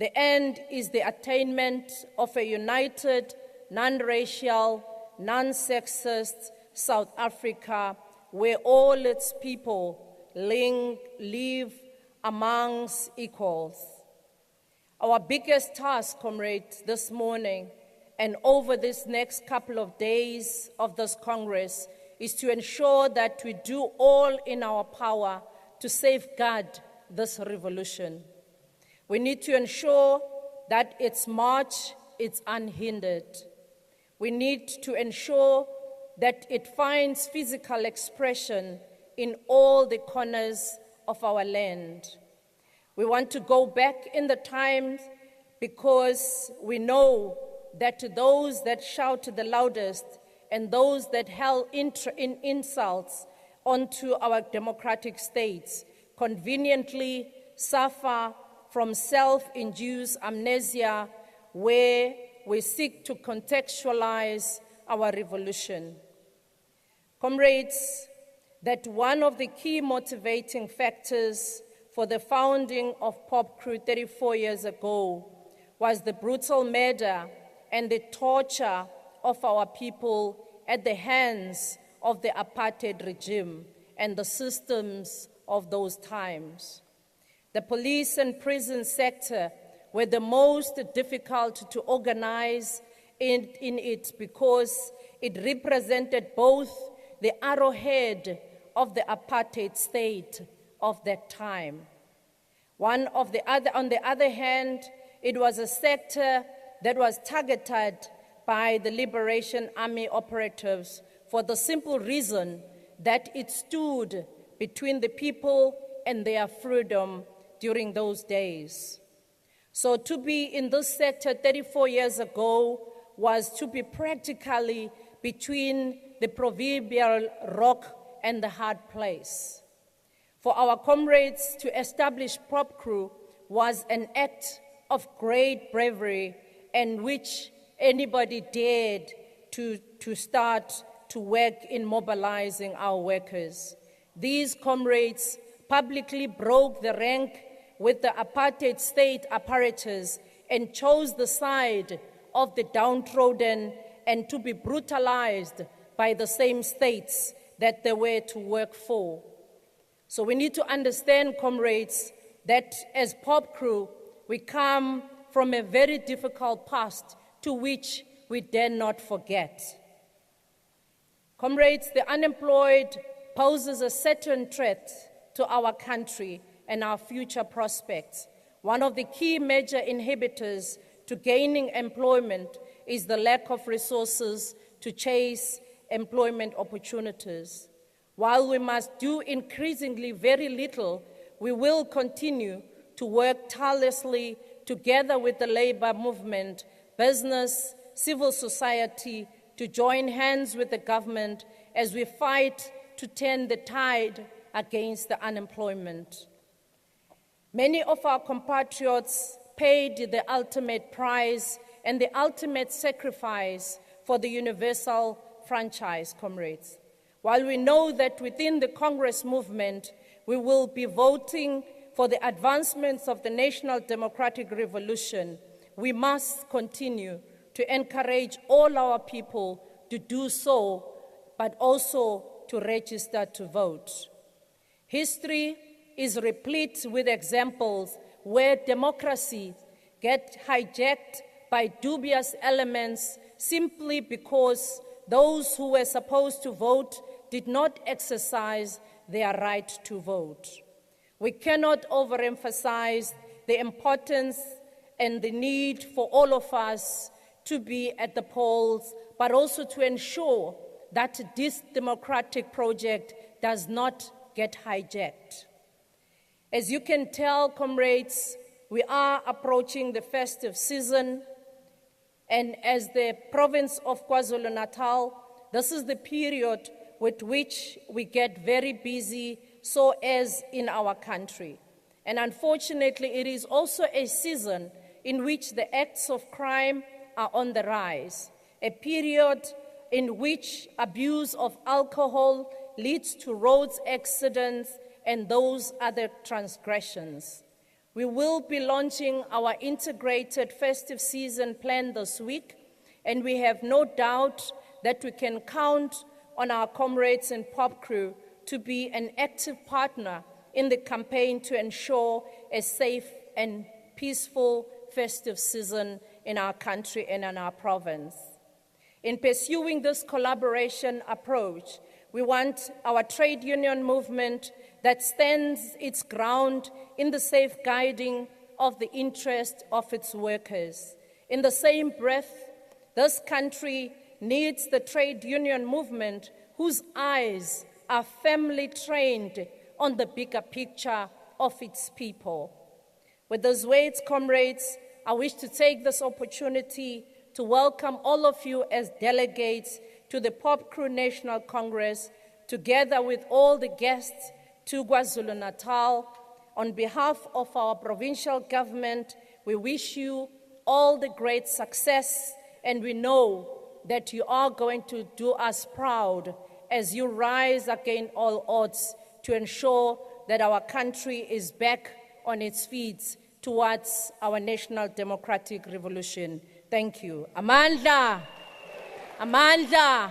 The end is the attainment of a united, non-racial, non-sexist South Africa where all its people live amongst equals. Our biggest task, comrades, this morning and over this next couple of days of this Congress is to ensure that we do all in our power to safeguard this revolution. We need to ensure that its march is unhindered. We need to ensure that it finds physical expression in all the corners of our land. We want to go back in the times because we know that those that shout the loudest and those that hurl insults onto our democratic states conveniently suffer from self-induced amnesia where we seek to contextualize our revolution. Comrades, that one of the key motivating factors for the founding of POPCRU 34 years ago was the brutal murder and the torture of our people at the hands of the apartheid regime and the systems of those times. The police and prison sector were the most difficult to organize in it because it represented both the arrowhead of the apartheid state of that time. On the other hand, it was a sector that was targeted by the Liberation Army operatives for the simple reason that it stood between the people and their freedom during those days. So to be in this sector 34 years ago was to be practically between the proverbial rock and the hard place. For our comrades to establish POPCRU was an act of great bravery and which anybody dared to start to work in mobilizing our workers. These comrades publicly broke the rank with the apartheid state apparatus and chose the side of the downtrodden and to be brutalized by the same states that they were to work for. So we need to understand, comrades, that as POPCRU, we come from a very difficult past to which we dare not forget. Comrades, the unemployed poses a certain threat to our country and our future prospects. One of the key major inhibitors to gaining employment is the lack of resources to chase employment opportunities. While we must do increasingly very little, we will continue to work tirelessly together with the labor movement, business, civil society, to join hands with the government as we fight to turn the tide against the unemployment. Many of our compatriots paid the ultimate price and the ultimate sacrifice for the universal franchise, comrades. While we know that within the Congress movement, we will be voting for the advancements of the national democratic revolution, we must continue to encourage all our people to do so, but also to register to vote. History is replete with examples where democracy gets hijacked by dubious elements simply because those who were supposed to vote did not exercise their right to vote. We cannot overemphasize the importance and the need for all of us to be at the polls, but also to ensure that this democratic project does not get hijacked. As you can tell, comrades, we are approaching the festive season, and as the province of KwaZulu-Natal, this is the period with which we get very busy, so as in our country. And unfortunately, it is also a season in which the acts of crime are on the rise, a period in which abuse of alcohol leads to road accidents and those other transgressions. We will be launching our integrated festive season plan this week, and we have no doubt that we can count on our comrades in POPCRU to be an active partner in the campaign to ensure a safe and peaceful festive season in our country and in our province. In pursuing this collaboration approach, we want our trade union movement that stands its ground in the safeguarding of the interest of its workers. In the same breath, this country needs the trade union movement whose eyes are firmly trained on the bigger picture of its people. With those words, comrades, I wish to take this opportunity to welcome all of you as delegates to the POPCRU National Congress, together with all the guests to KwaZulu-Natal. On behalf of our provincial government, we wish you all the great success, and we know that you are going to do us proud as you rise against all odds to ensure that our country is back on its feet towards our national democratic revolution. Thank you. Amandla! Amandla!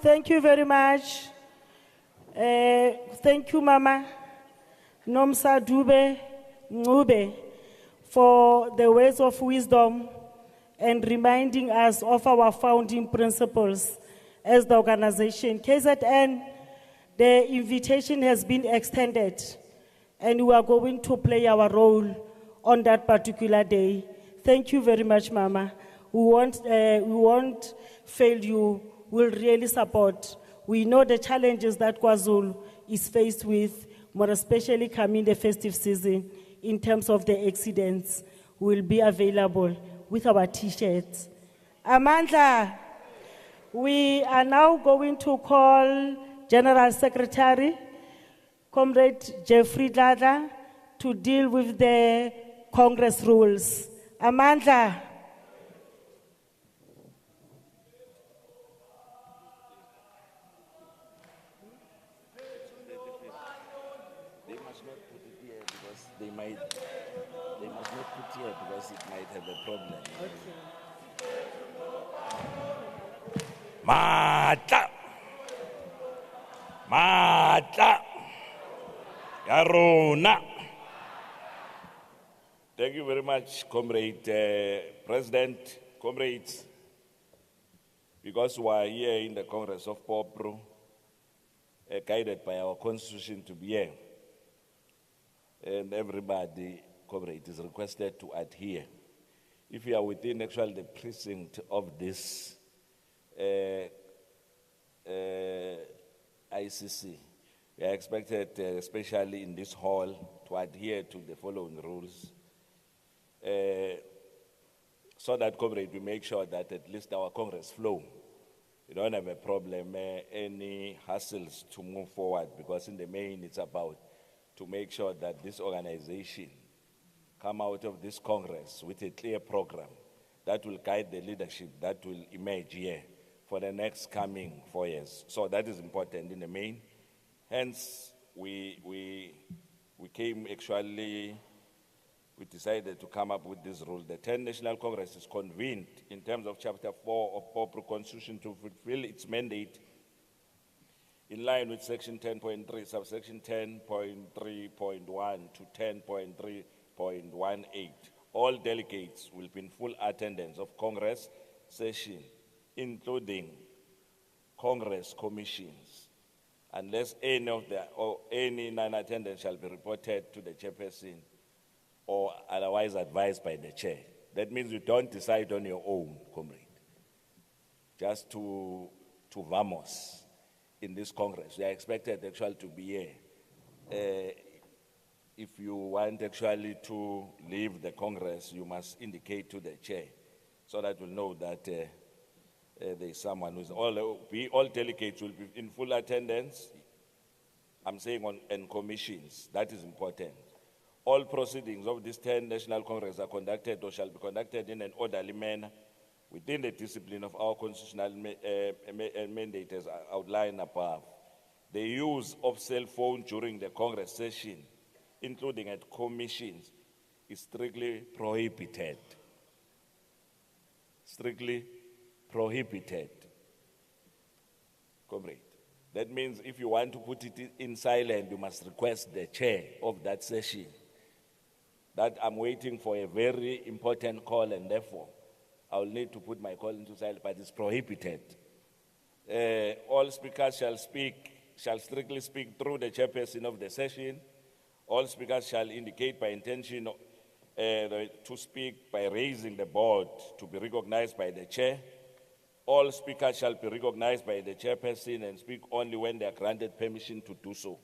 Thank you very much. Thank you, Mama Nomsa Dube Ngube, for the words of wisdom and reminding us of our founding principles as the organization. KZN, the invitation has been extended, and we are going to play our role on that particular day. Thank you very much, Mama. We won't fail you. We'll really support. We know the challenges that KwaZulu is faced with, more especially coming the festive season, in terms of the accidents. We'll be available with our T-shirts. Amandla, we are now going to call General Secretary, Comrade Jeffrey Dladla, to deal with the Congress rules. Amandla. They must not put here because it might have a problem. Matla. Matla. Yarona. Thank you very much, Comrade President, comrades. Because we are here in the Congress of POPCRU, guided by our constitution to be here. And everybody, comrade, is requested to adhere. If you are within actually the precinct of this ICC, we are expected, especially in this hall, to adhere to the following rules, so that, comrade, we make sure that at least our Congress flow. We don't have a problem, any hassles to move forward, because in the main it's about to make sure that this organization come out of this Congress with a clear program that will guide the leadership that will emerge here for the next coming 4 years. So that is important in the main. Hence, we came actually, we decided to come up with this rule. The 10th National Congress is convened in terms of Chapter 4 of POPCRU Constitution to fulfill its mandate in line with Section 10.3, subsection 10.3.1 to 10.3.18. All delegates will be in full attendance of Congress session including Congress commissions, unless any non-attendance shall be reported to the chairperson or otherwise advised by the chair. That means you don't decide on your own, comrade. Just to vamos in this Congress. We are expected actually to be here. If you want actually to leave the Congress, you must indicate to the chair so that we'll know that there is someone who's all delegates will be in full attendance. I'm saying on commissions, that is important. All proceedings of this 10 National Congress are conducted or shall be conducted in an orderly manner within the discipline of our constitutional mandate as outlined above. The use of cell phone during the Congress session, including at commissions, is strictly prohibited. Strictly prohibited. Comrade. That means if you want to put it in silent, you must request the chair of that session that I'm waiting for a very important call, and therefore I'll need to put my call into silence, but it's prohibited. All speakers shall strictly speak through the chairperson of the session. All speakers shall indicate by intention to speak by raising the board to be recognized by the chair. All speakers shall be recognized by the chairperson and speak only when they are granted permission to do so.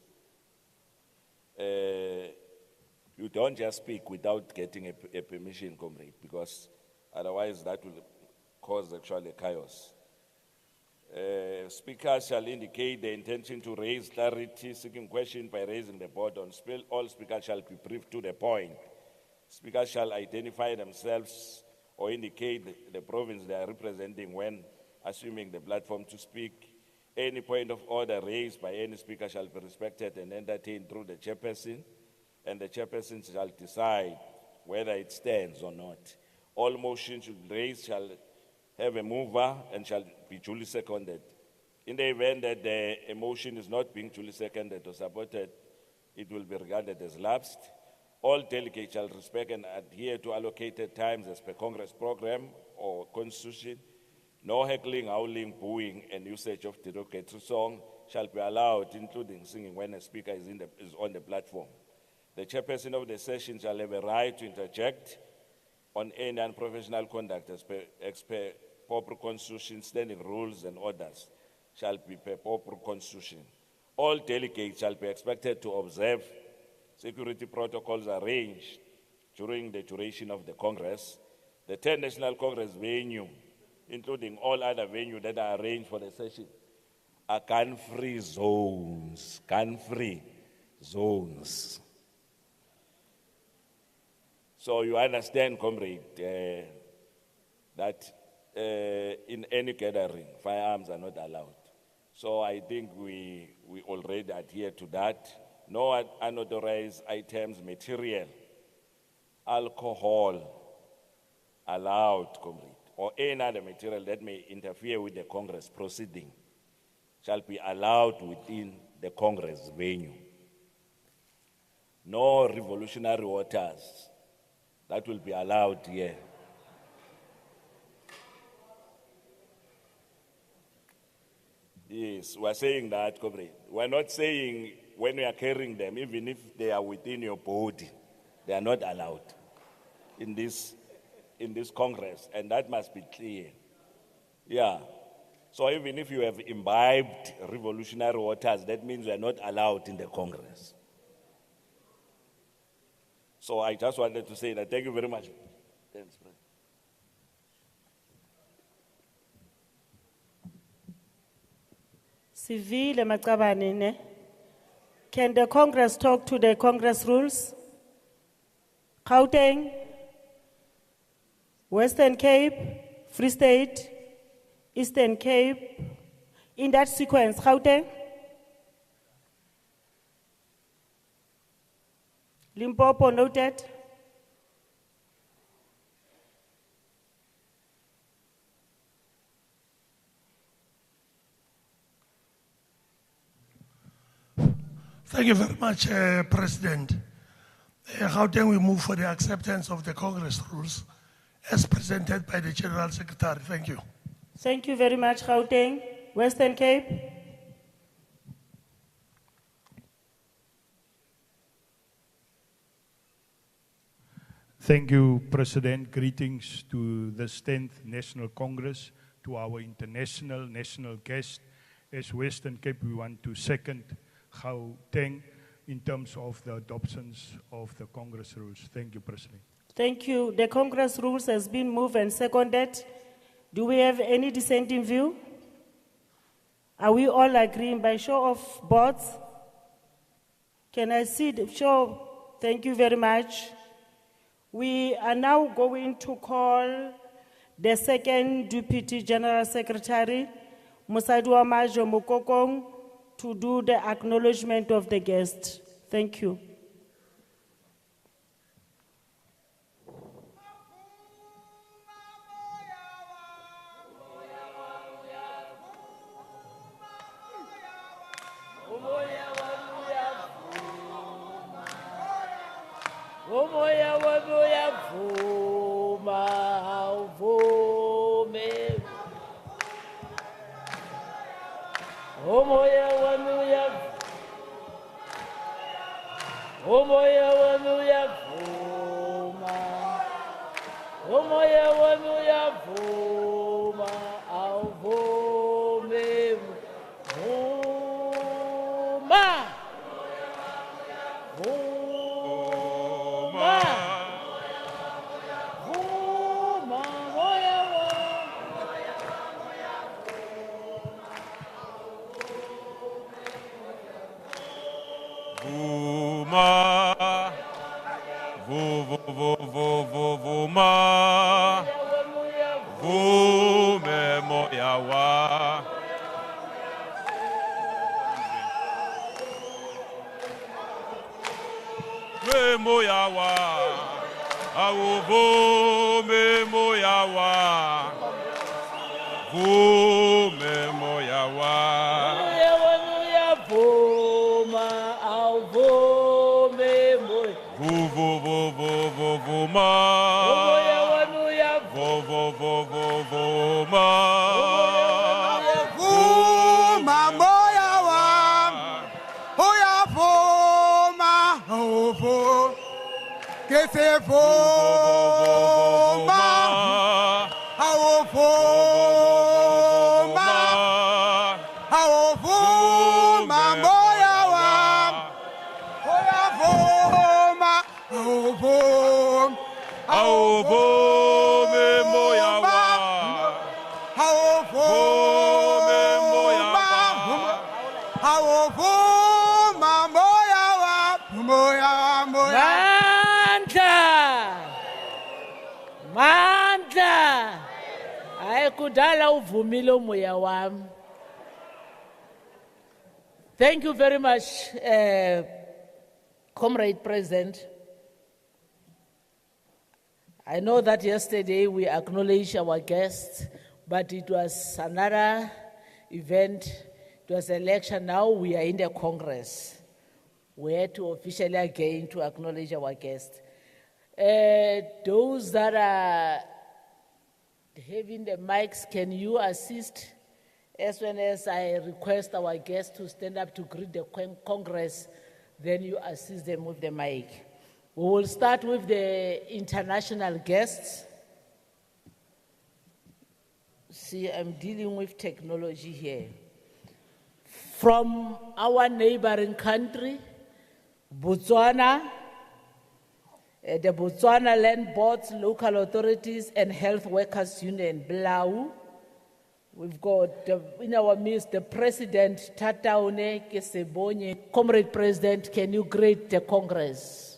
You don't just speak without getting a permission, comrade, because otherwise that will cause actually chaos. Speakers shall indicate the intention to raise clarity seeking question by raising the board on spill. All speakers shall be brief to the point. Speakers shall identify themselves or indicate the province they are representing when assuming the platform to speak. Any point of order raised by any speaker shall be respected and entertained through the chairperson, and the chairperson shall decide whether it stands or not. All motions raised shall have a mover and shall be duly seconded. In the event that a motion is not being duly seconded or supported, it will be regarded as lapsed. All delegates shall respect and adhere to allocated times as per Congress program or constitution. No heckling, howling, booing, and usage of derogatory song shall be allowed, including singing when a speaker is on the platform. The chairperson of the session shall have a right to interject on any unprofessional conduct as per POPCRU Constitution, standing rules and orders shall be per POPCRU Constitution. All delegates shall be expected to observe security protocols arranged during the duration of the Congress. The 10 National Congress venue, including all other venues that are arranged for the session, are gun-free zones. Gun-free zones. So you understand, comrade, that in any gathering, firearms are not allowed. So I think we already adhere to that. No unauthorized items, material, alcohol allowed, comrade, or any other material that may interfere with the Congress proceeding shall be allowed within the Congress venue. No revolutionary waters that will be allowed here. Yes, we are saying that, comrade. We are not saying when we are carrying them, even if they are within your body, they are not allowed in this Congress, and that must be clear. Yeah. So even if you have imbibed revolutionary waters, that means you are not allowed in the Congress. So I just wanted to say that. Thank you very much. Thanks, President. Sivile Macabane, ne? Can the Congress talk to the Congress rules? Gauteng, Western Cape, Free State, Eastern Cape, in that sequence, Gauteng, Limpopo noted. Thank you very much, President. How then we move for the acceptance of the Congress rules as presented by the General Secretary? Thank you. Thank you very much, Gauteng. Western Cape. Thank you, President. Greetings to the 10th National Congress, to our international national guest. As Western Cape, we want to second Gauteng in terms of the adoptions of the Congress rules. Thank you, President. Thank you. The Congress rules has been moved and seconded. Do we have any dissenting view? Are we all agreeing by show of boards? Can I see the show? Thank you very much. We are now going to call the second Deputy General Secretary, Musadwa Majo Mokokong, to do the acknowledgement of the guest. Thank you. Umoya wami uyavuma, awuvume. Umoya wami uyavuma. Umoya wami uyavuma. Umoya wami uyavuma, awuvume. Vuma. Vuma, vume moya wa. Me moya wa, awu vume moya wa. Vume moya wa. Vuma, Vuma moya wa, hoya vuma, ovo, kese vuma, hao vuma, moya wa, hoya vuma, ovo. Auvume moya wa, auvume moya wa, Avuma moya wa, moya moya. Mandla, hayi kudala uvumile umoya wami. Thank you very much, Comrade President. I know that yesterday we acknowledged our guests, but it was another event. It was an election. Now we are in the Congress. We had to officially again to acknowledge our guests. Those that are having the mics, can you assist as soon as I request our guests to stand up to greet the Congress, then you assist them with the mic. We will start with the international guests. See, I'm dealing with technology here. From our neighboring country, Botswana, the Botswana Land Boards, Local Authorities, and Health Workers Union, BLAU. We've got in our midst the President, Tataone Kesebonye. Comrade President, can you greet the Congress?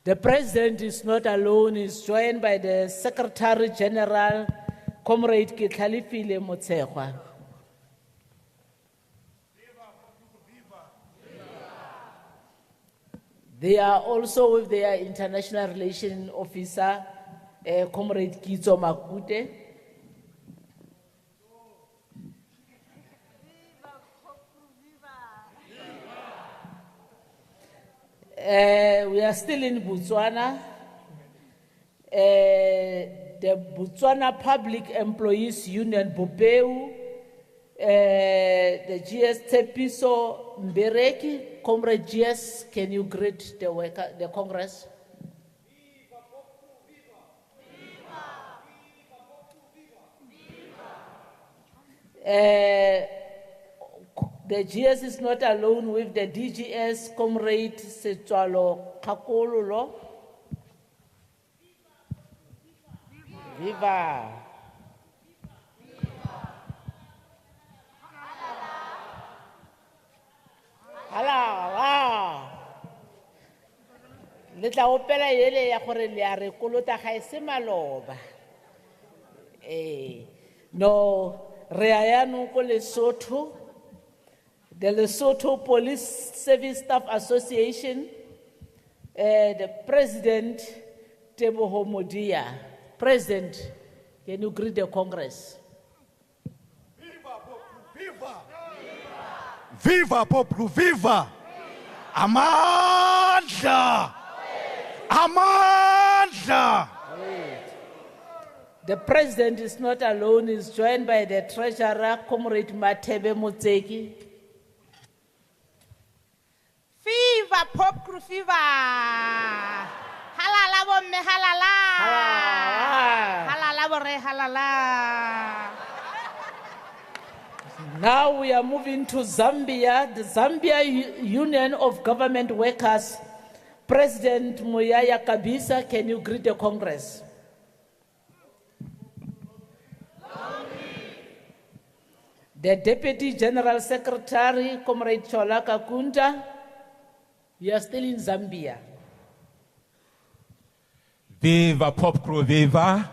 The President is not alone, he's joined by the Secretary General, Comrade Kitlalifile Motsekwa. They are also with their International Relations Officer, Comrade Kitso Makute. We are still in Botswana. The Botswana Public Employees Union, BOPEU, the GS Tepiso Mbereki, Comrade GS, can you greet the Congress? The GS is not alone with the DGS, Comrade Setwalo Kakolulo. Viva! Hala! Letla opela yele ya gore le a re kolota ga ese maloba. No, re a yanong ko Lesotho. The Lesotho Police Service Staff Association, the President Teboho Modia. President, can you greet the Congress? Viva POPCRU, viva! Viva POPCRU, viva! Amandla! Amandla! The President is not alone, he's joined by the Treasurer, Comrade Mathebe Motseki. Viva POPCRU, viva! Halala bomme halala! Halala bore halala! Now we are moving to Zambia, the Zambia Union of Government Workers. President Moyaya Kabisa, can you greet the Congress? The Deputy General Secretary, Comrade Chola Kakunda, you are still in Zambia. Viva POPCRU, viva!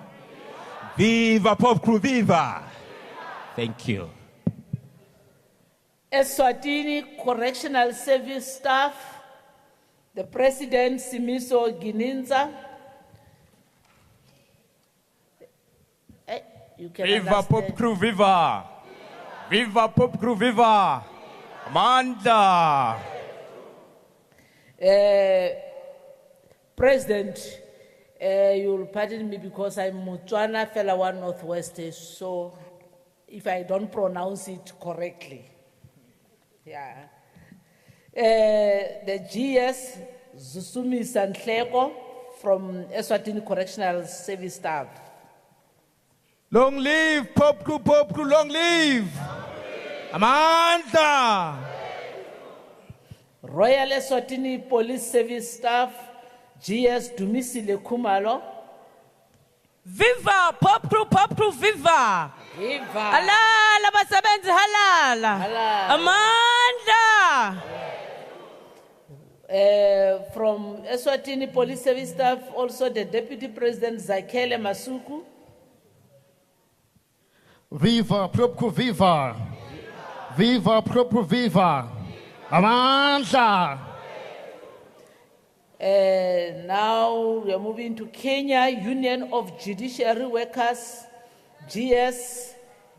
Viva POPCRU, viva! Thank you. Eswatini Correctional Service Staff, the President Simiso Gininza. You can Viva understand. POPCRU, viva! Viva POPCRU, viva! Amanda! President, you'll pardon me because I'm Motswana Fela One Northwest, so if I don't pronounce it correctly. Yeah. The GS Zusumi Santleko from Eswatini Correctional Service Staff. Long live POPCRU, POPCRU, long live! Amanda! Royal Eswatini Police Service Staff, GS Dumisile Kumalo. Viva POPCRU, POPCRU, viva! Viva! Halala basebenzi halala! Halala. Amanda! From Eswatini Police Service Staff, also the Deputy President Zakele Masuku. Viva POPCRU, viva! Viva POPCRU, viva! Amandla! Now we are moving to Kenya, Union of Judiciary Workers, GS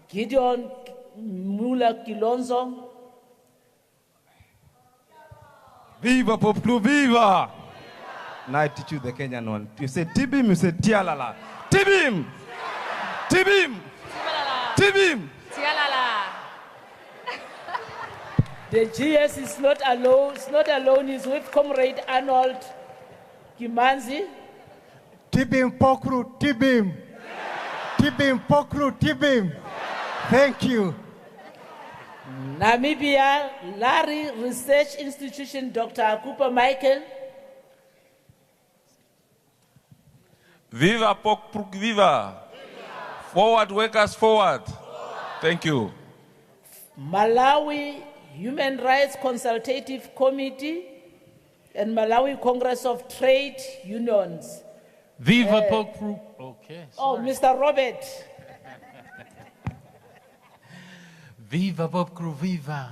Gideon Mula Kilonzo. Viva POPCRU, viva! Now I teach you the Kenyan one. You say Tibim, you say Tialala. Tibim! Tibim! Tibim! The GS is not alone, he's with Comrade Arnold Kimanzi. Tibim POPCRU, Tibim! Tibim POPCRU, Tibim! Thank you. Namibia, Larry Research Institution, Dr. Akupa Michael. Viva POPCRU, viva! Forward workers, forward! Thank you. Malawi Human Rights Consultative Committee and Malawi Congress of Trade Unions. Viva POPCRU. Okay. Oh, Mr. Robert. Viva POPCRU, viva!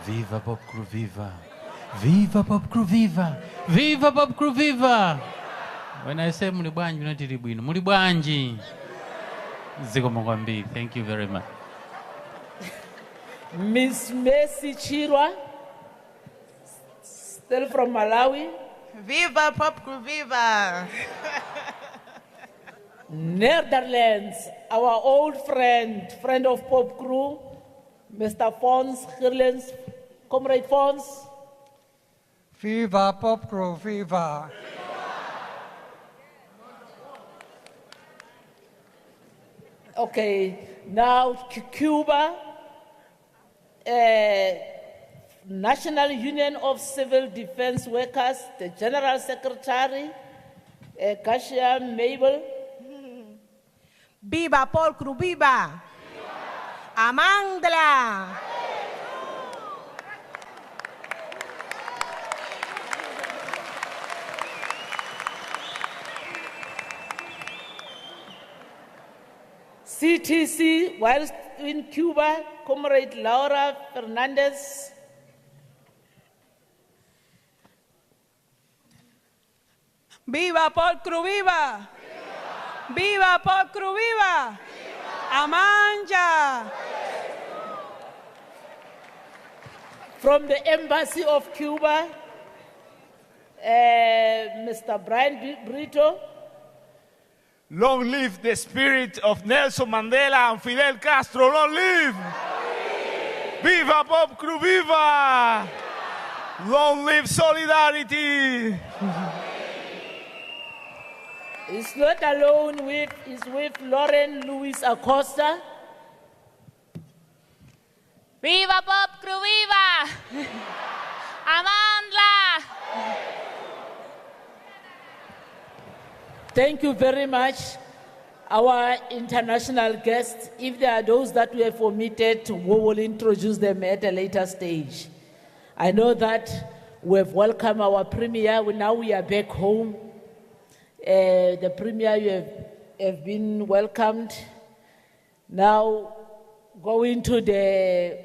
Viva POPCRU, viva! Viva POPCRU, viva! Viva POPCRU, viva! When I say mulibwanji, unatiri bwino. Mulibwanji. Ziko mwambie. Thank you very much. Miss Messi Chirwa, Still from Malawi. Viva POPCRU, viva. Netherlands, our old friend of POPCRU, Mr. Fons Gerlens, Comrade Fons. Viva POPCRU, viva. Okay, now Cuba, National Union of Civil Defense Workers, the General Secretary, Kasia Mabel. Viva POPCRU, viva. Amandla. CTC, whilst in Cuba, Comrade Laura Fernandez. Viva POPCRU, viva. Viva POPCRU, viva. Amanja. From the Embassy of Cuba, Mr. Brian Brito. Long live the spirit of Nelson Mandela and Fidel Castro. Long live! Viva POPCRU, viva! Long live solidarity! He's not alone, he's with Lauren Luis Acosta. Viva POPCRU, viva. Amandla. Thank you very much, our international guests. If there are those that we have omitted, we will introduce them at a later stage. I know that we have welcomed our premier. Now we are back home. The premier, you have been welcomed. Now, going to the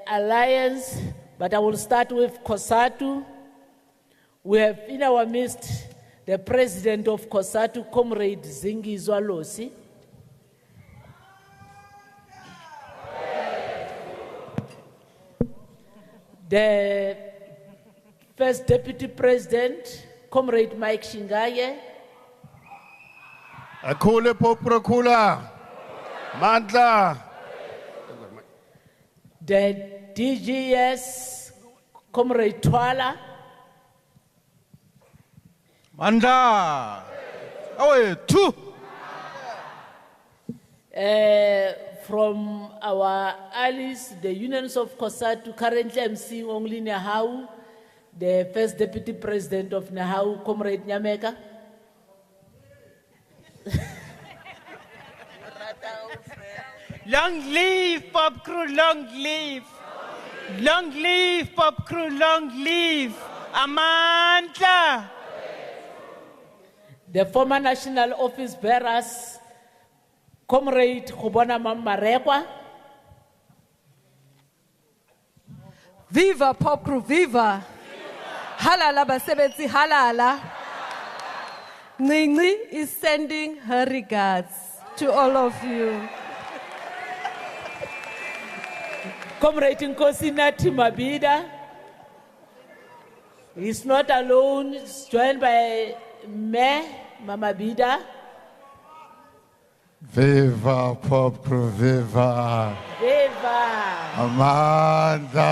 alliance, but I will start with COSATU. We have in our midst the president of COSATU, Comrade Zingi Zwalosi. The first deputy president, Comrade Mike Shingaye. Akule POPCRU, Mandla. The DGS, Comrade Twala. Mandla. Oh, two. From our allies, the unions of COSATU, currently I'm seeing only Nahau, the first deputy president of Nahau, Comrade Nyameka. Long live POPCRU, long live. Long live POPCRU, long live. Amandla. The former national office bearers, Comrade Khubona Mamarekwa. Viva POPCRU, viva. Halala basebenzi halala. Nini is sending her regards to all of you. Comrade Nkosi Nathi Mabida. He's not alone, he's joined by Mama Bida. Viva POPCRU, viva. Viva. Amanda.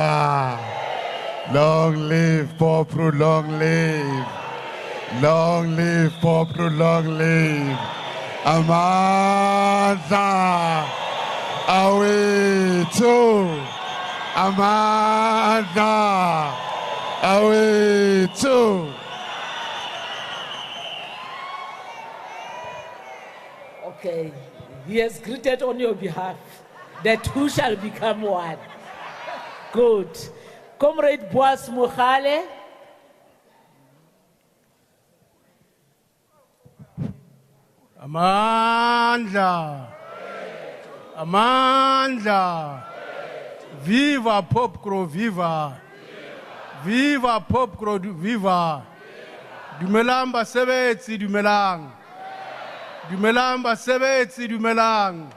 Long live POPCRU, long live. Long live POPCRU, long live. Amanda. Away too. Amanda. Away too. Okay, he has greeted on your behalf. The two shall become one. Good. Comrade Boas Mukhale. Amandla. Amandla. Viva POPCRU, viva. Viva POPCRU, viva. Dumelang basebetsi, dumelang. Dumelang basebetsi, dumelang.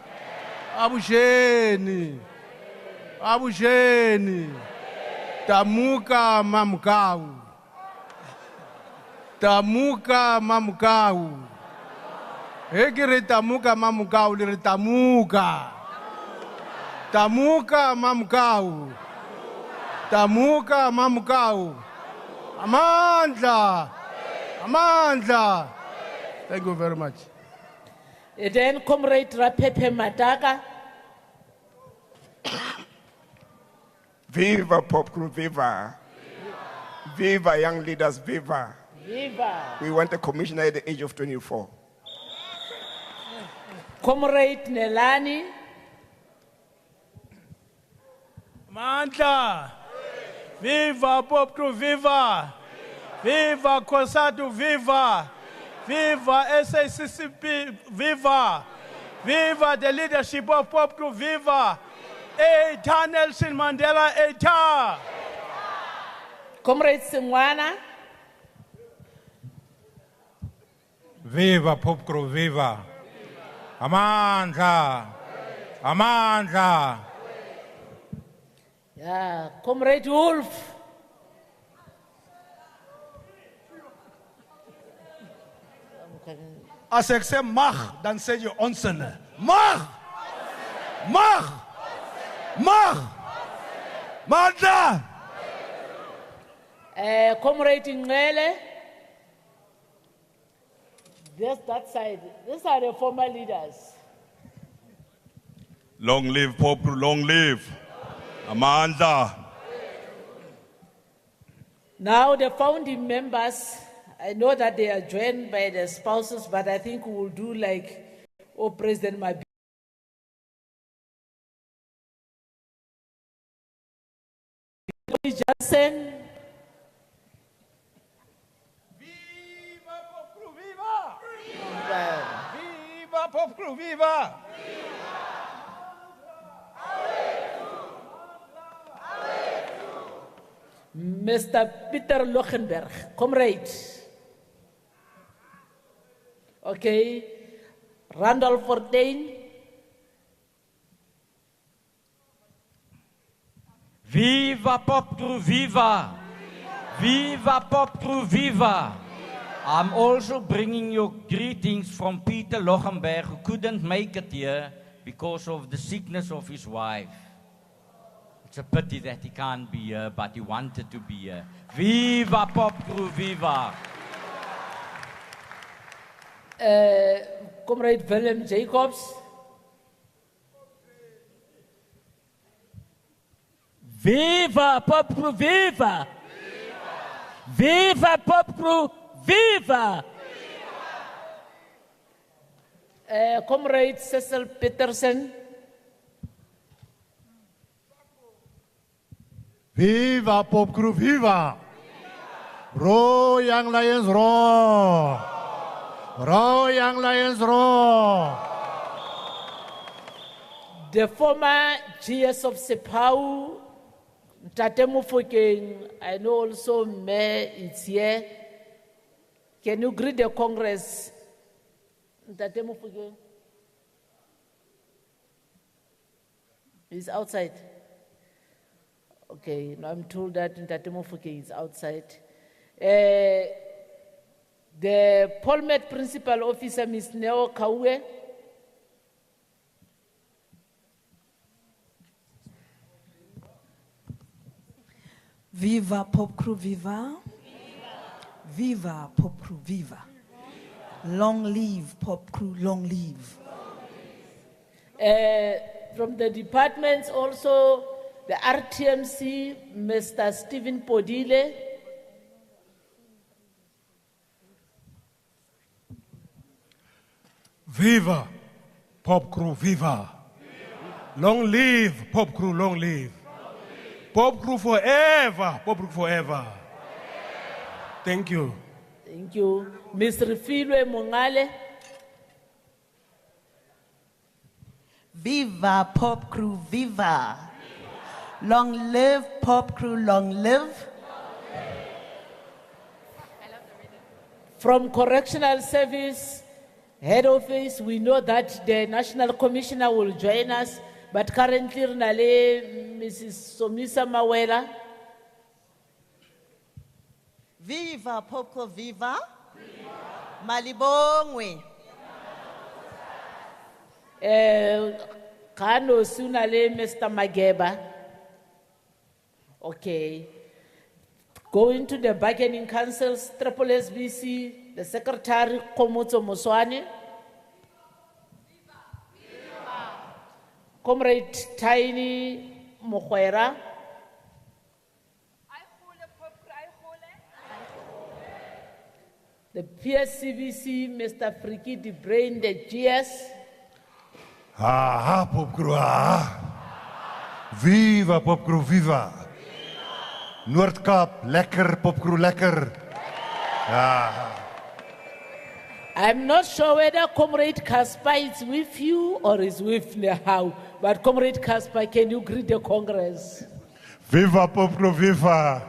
Abusheni. Abusheni. Tamuka Mamkau. Tamuka Mamkau. Egere Tamuka Mamkau, lere Tamuka. Tamuka Mamkau. Tamuka Mamkau. Amandla. Amandla. Thank you very much. And then Comrade Rapepe Mataka. Viva POPCRU, viva. Viva young leaders, viva. Viva. We want a commissioner at the age of 24. Comrade Nelani. Mandla. Viva POPCRU, viva. Viva COSATU, viva. Viva SACCP, viva. Viva the leadership of POPCRU, viva. Eta Nelson Mandela, eta. Comrade Singwana. Viva POPCRU, viva. Amandla. Amandla. Yeah, Comrade Wolf. Als ik zeg mag, dan zeg je onzin. Mag! Mag! Mag! Mandla! Comrade Ngele. There's that side. These are the former leaders. Long live POPCRU, long live. Amandla. Now the founding members, I know that they are joined by the spouses, but I think we will do like, President Mabi. Johnson. Viva POPCRU, viva. Viva POPCRU, viva. Mr. Peter Lochenberg, comrade. Okay. Randolph Fortain. Viva POPCRU, viva! Viva POPCRU, viva! I'm also bringing you greetings from Peter Lochenberg, who couldn't make it here because of the sickness of his wife. It's a pity that he can't be here, but he wanted to be here. Viva POPCRU, viva! Comrade Willem Jacobs. Viva POPCRU, viva! Viva POPCRU, viva! Comrade Cecil Peterson. Viva POPCRU, viva! Roar, young lions, roar! Roar, young lions, roar! The former GS of Sepau, Tate Mofokeng, I know also Mayor is here. Can you greet the Congress? Tate Mofokeng? He's outside. Okay, now I'm told that Tate Mofokeng is outside. The Polmet Principal Officer, Ms. Neo Kaue. Viva POPCRU, viva! Viva POPCRU, viva! Long live POPCRU, long live! From the departments also, the RTMC, Mr. Stephen Podile. Viva POPCRU, viva. Long live POPCRU, long live. POPCRU forever, POPCRU forever. Thank you. Thank you. Mr. Filwe Mongale. Viva POPCRU, viva! Long live POPCRU, long live! From Correctional Service Head Office, we know that the National Commissioner will join us, but currently, Mrs. Somisa Mawela. Viva POPCRU Viva. Malibongwe. Kano sunale Mr. Mageba. Okay. Going to the bargaining councils, Triple SBC, the secretary, Komotso Moswane. Comrade Tiny Mokwera. The PSCBC, Mr. Friki de Brain, the GS. POPCRU, Viva POPCRU, viva. Noord-Kaap, lekker, POPCRU, lekker. I'm not sure whether Comrade Kaspa is with you or is with Nehau, but Comrade Kaspa, can you greet the Congress? Viva POPCRU, viva.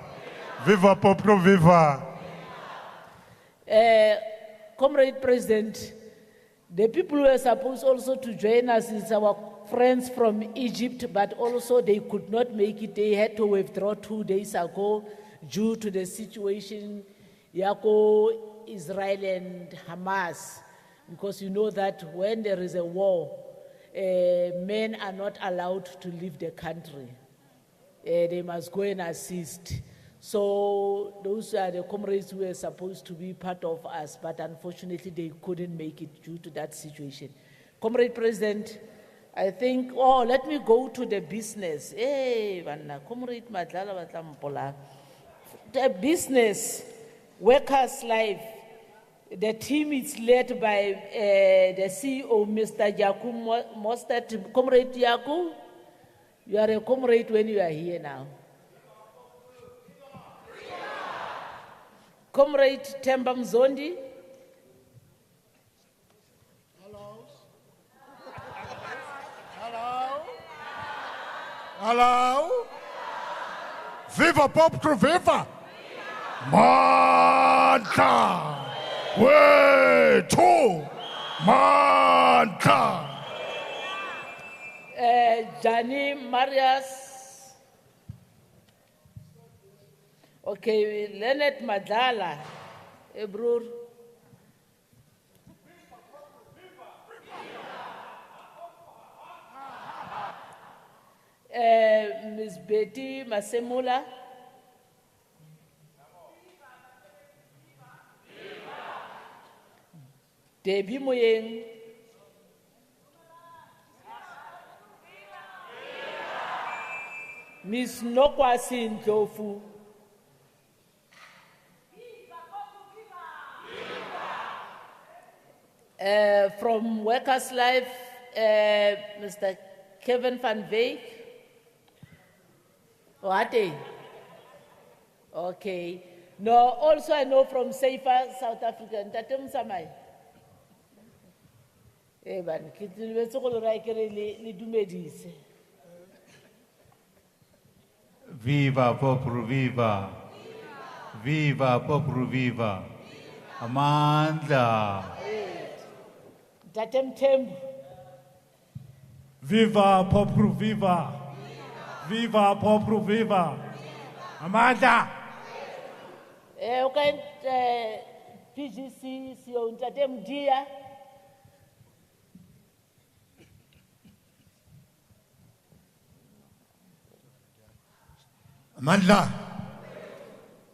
Viva POPCRU, viva. Comrade President, the people who were supposed also to join us is our friends from Egypt, but also they could not make it. They had to withdraw 2 days ago due to the situation, Israel and Hamas. Because you know that when there is a war, men are not allowed to leave the country. They must go and assist. So those are the comrades who were supposed to be part of us, but unfortunately they couldn't make it due to that situation. Comrade President, I think, let me go to the business. Comrade Madlala Batlampola. The business, workers' life, the team is led by the CEO, Mr. Yaku Mostert. Comrade Yaku, you are a comrade when you are here now. Comrade Temba Mzondi. Hello? Viva POPCRU, viva! Manka! Way to! Manka! Jani Marias. Okay, Leonard Madala, Ebrur. Ms. Betty Masemula. Debbie Moyeng. Ms. Nokwasi Ndlovu. From Workers' Life, Mr. Kevin van Veek. What? Okay. No, also I know from Safer South Africa. Tatum Samai. Viva POPCRU, viva. Viva POPCRU, viva. Amanda. Tatem Tembu. Viva POPCRU, viva. Viva POPCRU, viva. Amanda. Okay, PGC, CEO Tatem Dia. Mandla,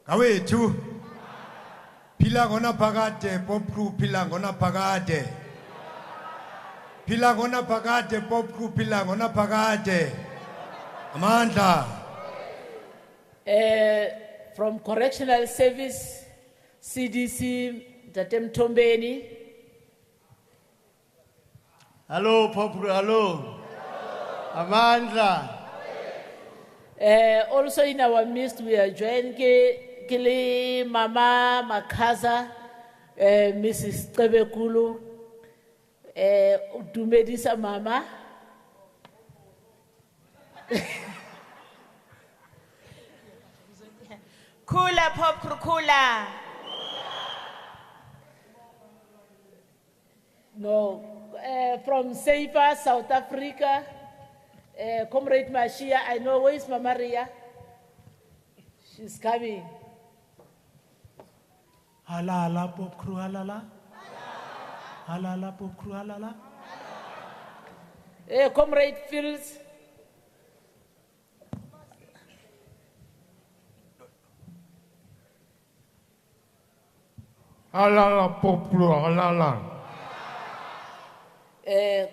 kawethu, phila ngona phakade POPCRU, phila ngona phakade. Phila ngona phakade POPCRU, phila ngona phakade. Amandla. From Correctional Service, CDC, Tatem Tombeni. Hello, POPCRU, hello. Amandla. Also in our midst, we are joined Kili Mama Makaza, Mrs. Trebekulu, Dumedisa Mama. Kula POPCRU, kula. No, from Safer South Africa. Comrade Mashia, I know, where is Mama Ria? She's coming. Halala POPCRU halala. Halala POPCRU halala. Comrade Fields. Halala POPCRU halala.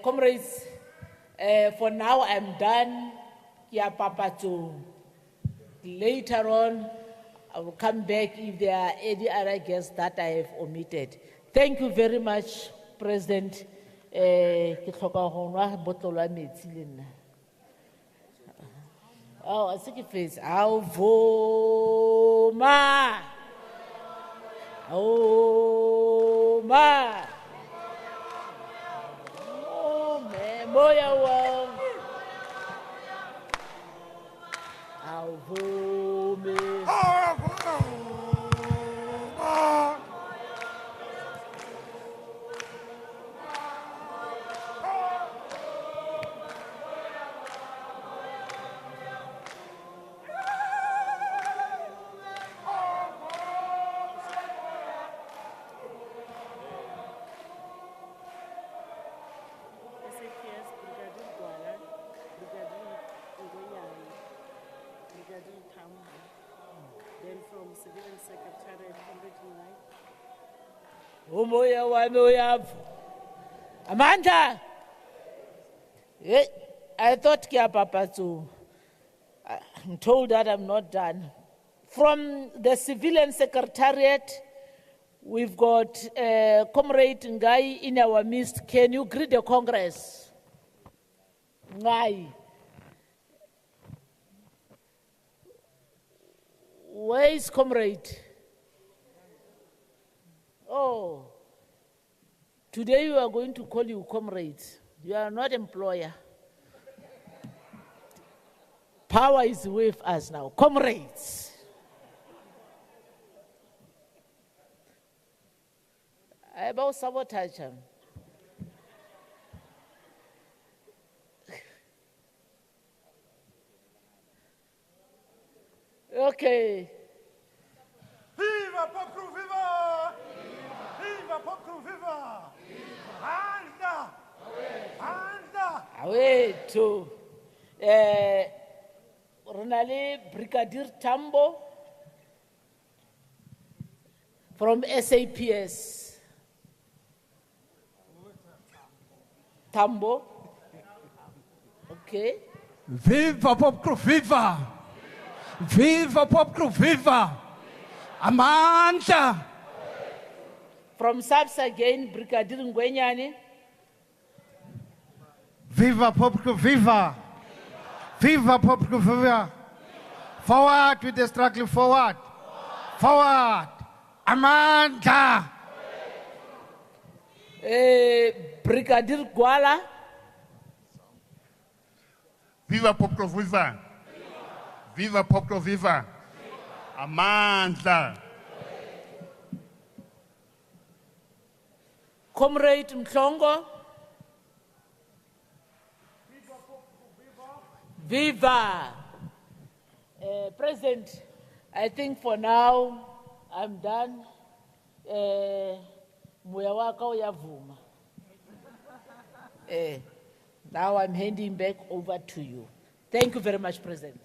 Comrades, for now I'm done. Kia Papato. Later on, I will come back if there are any other guests that I have omitted. Thank you very much, President. Ke tlhoka go nwa botlolo ya metsi le nna. Oh, I see your face. Avoma. Avoma. Oh, moya wa. Avome. Then from Civilian Secretariat, 109. Umoya wa moya. Amanda. I thought Kia Papato. I'm told that I'm not done. From the Civilian Secretariat, we've got Comrade Ngai in our midst. Can you greet the Congress? Ngai. Where is Comrade? Oh, today we are going to call you comrades. You are not employer. Power is with us now. Comrades. I about sabotage him. Okay. Viva POPCRU, viva! Viva POPCRU, viva! Anda! Anda! Wait to Renale Brigadier Tambo from SAPS. Tambo. Okay. Viva POPCRU, viva! Viva POPCRU, viva! Amandla! From SABC again, Brigadier Ngwenyane. Viva POPCRU, viva! Viva POPCRU, viva! Forward with the struggle, forward! Forward! Amanda! Brigadier Gwala. Viva POPCRU, viva! Viva POPCRU, viva! Amandla! Comrade Mhlongo. Viva! President, I think for now, I'm done. Moya waka uyavuma. Now I'm handing back over to you. Thank you very much, President.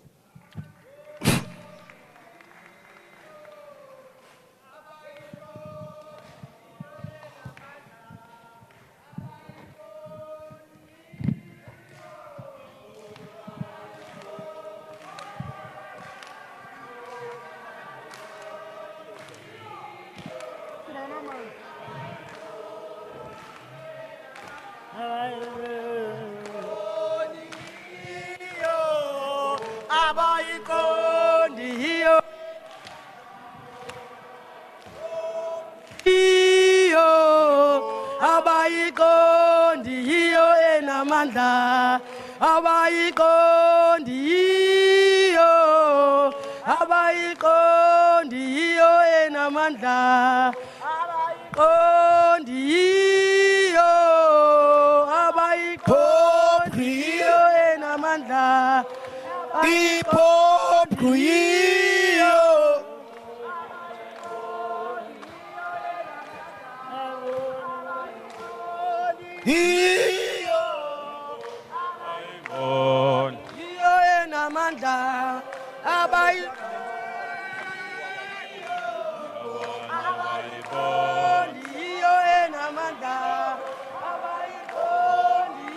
Iyo. On. Iyo enamandla. Abayi. Iyo enamandla. Abayiqondi.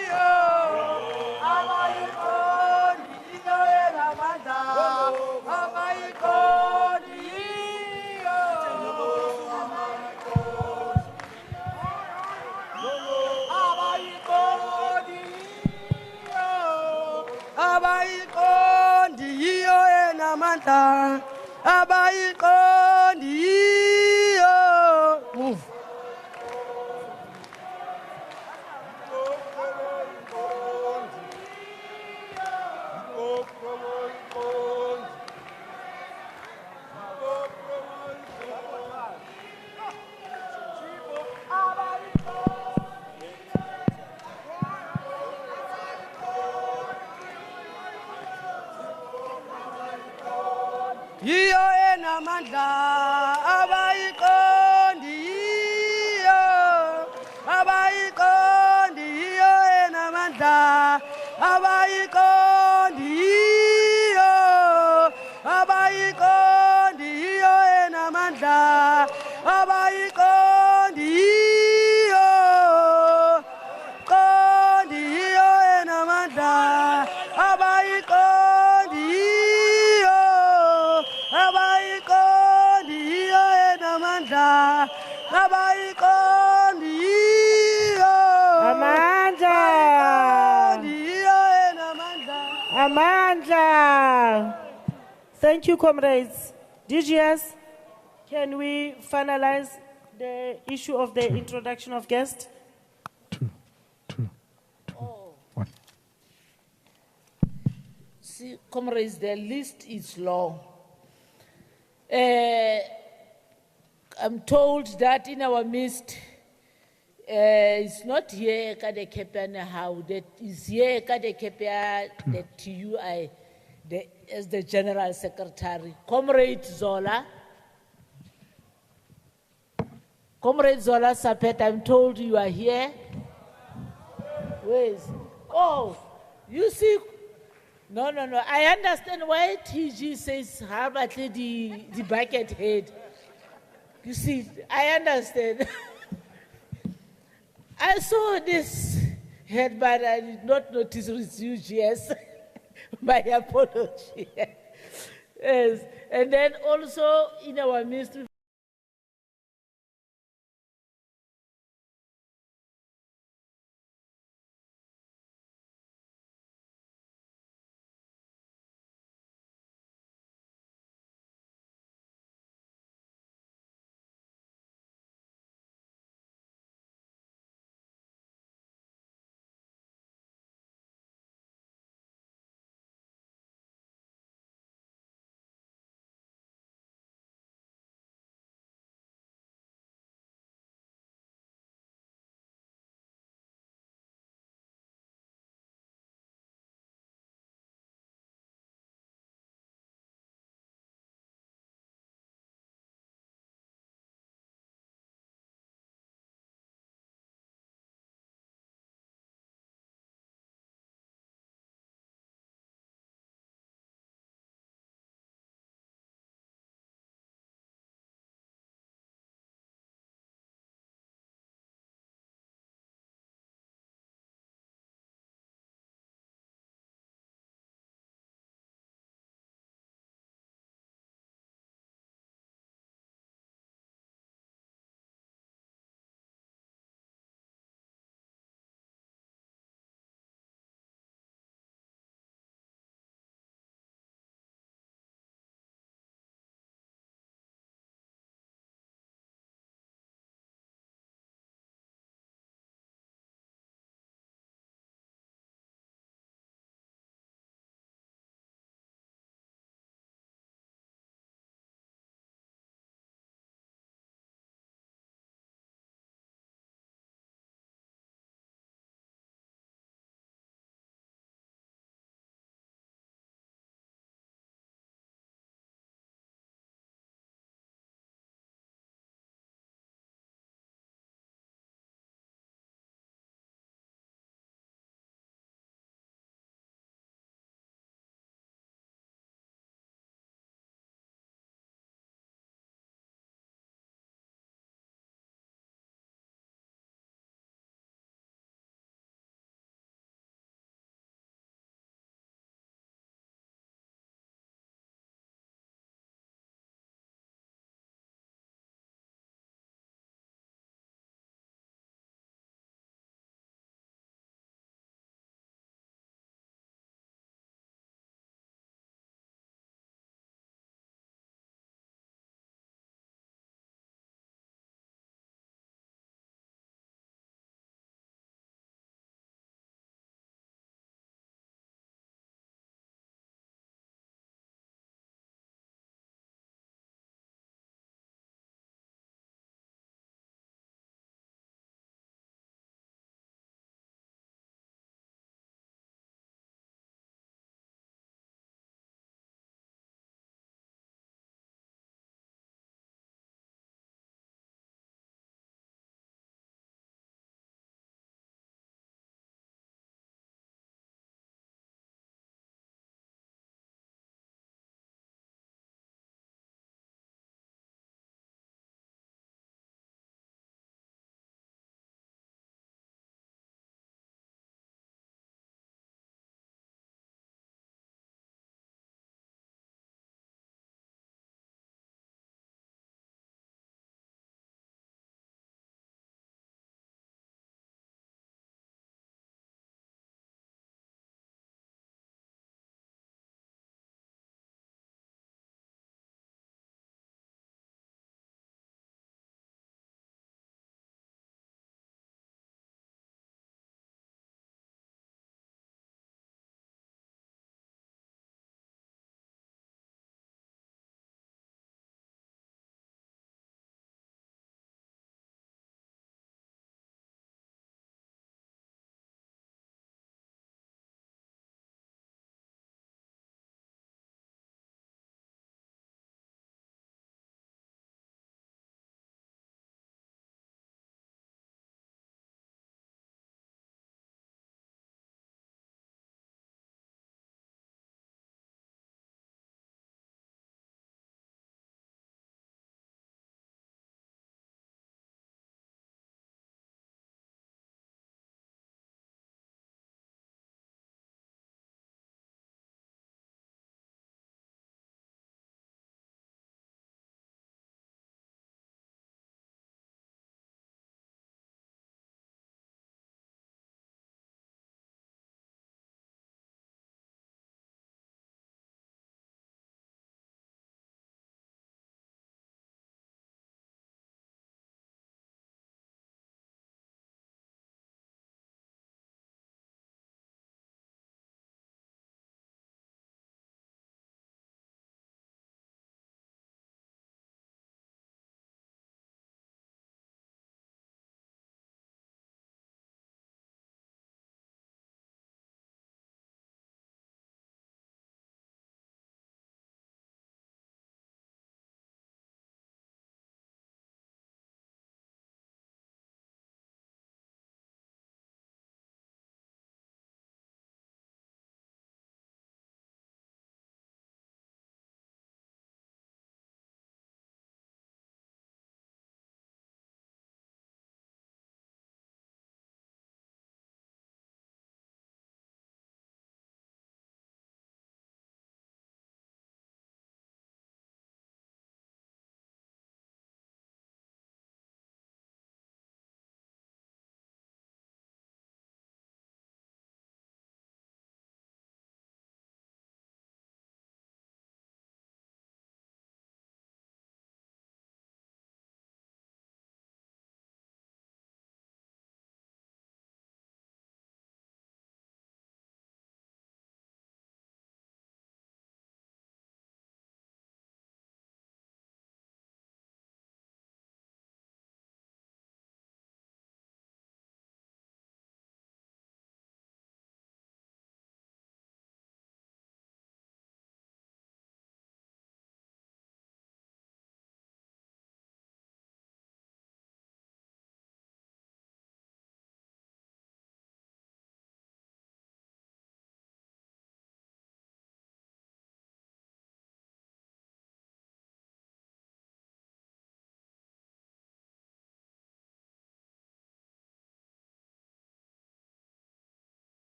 Iyo. Abayiqondi. Iyo enamandla. Abayiqondi. Iyo. Abayiqondi iyo enamandla abayiqondi iyo move iyo enamandla abayiqondi iyo abayiqondi iyo enamandla abayiqondi iyo abayiqondi iyo enamandla abayiqondi iyo qondi iyo enamandla abayiqondi iyo abayiqondi iyo enamandla abayiqondi iyo Amandla. abayiqondi iyo enamandla Amandla. Thank you, comrades. DGS, can we finalize the issue of the introduction of guests? See, comrades, the list is long. I'm told that in our midst, it's not here Kade Kepiana how that is here Kade Kepia the TUI as the General Secretary. Comrade Zola. Comrade Zola Sapet, I'm told you are here. Where is? Oh, you see. No. I understand why TG says Harvard the bucket head. You see, I understand. I saw this head, but I did not notice it's UGS. My apology. Yes. And then also in our midst,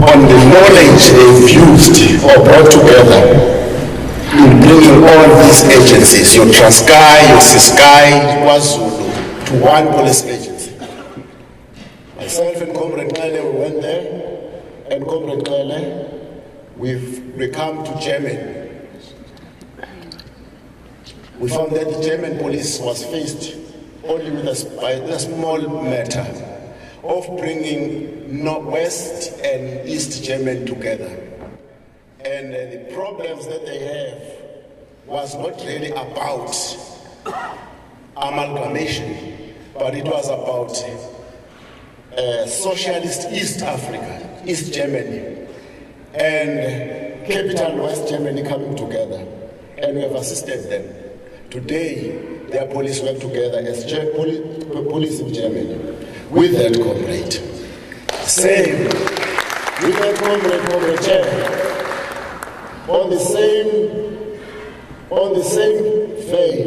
on the knowledge they've used or brought together in bringing all these agencies, your Transkei, your Ciskei, KwaZulu, to one police agency. Myself and Comrade Kele, we went there, and Comrade Kele, we come to German. We found that the German police was faced only with a small matter of bringing West and East German together. And the problems that they have was not really about amalgamation, but it was about socialist East Africa, East Germany, and capital West Germany coming together. And we have assisted them. Today, their police work together as police in Germany. With that comrade. Same. With that comrade Chair. On the same vein,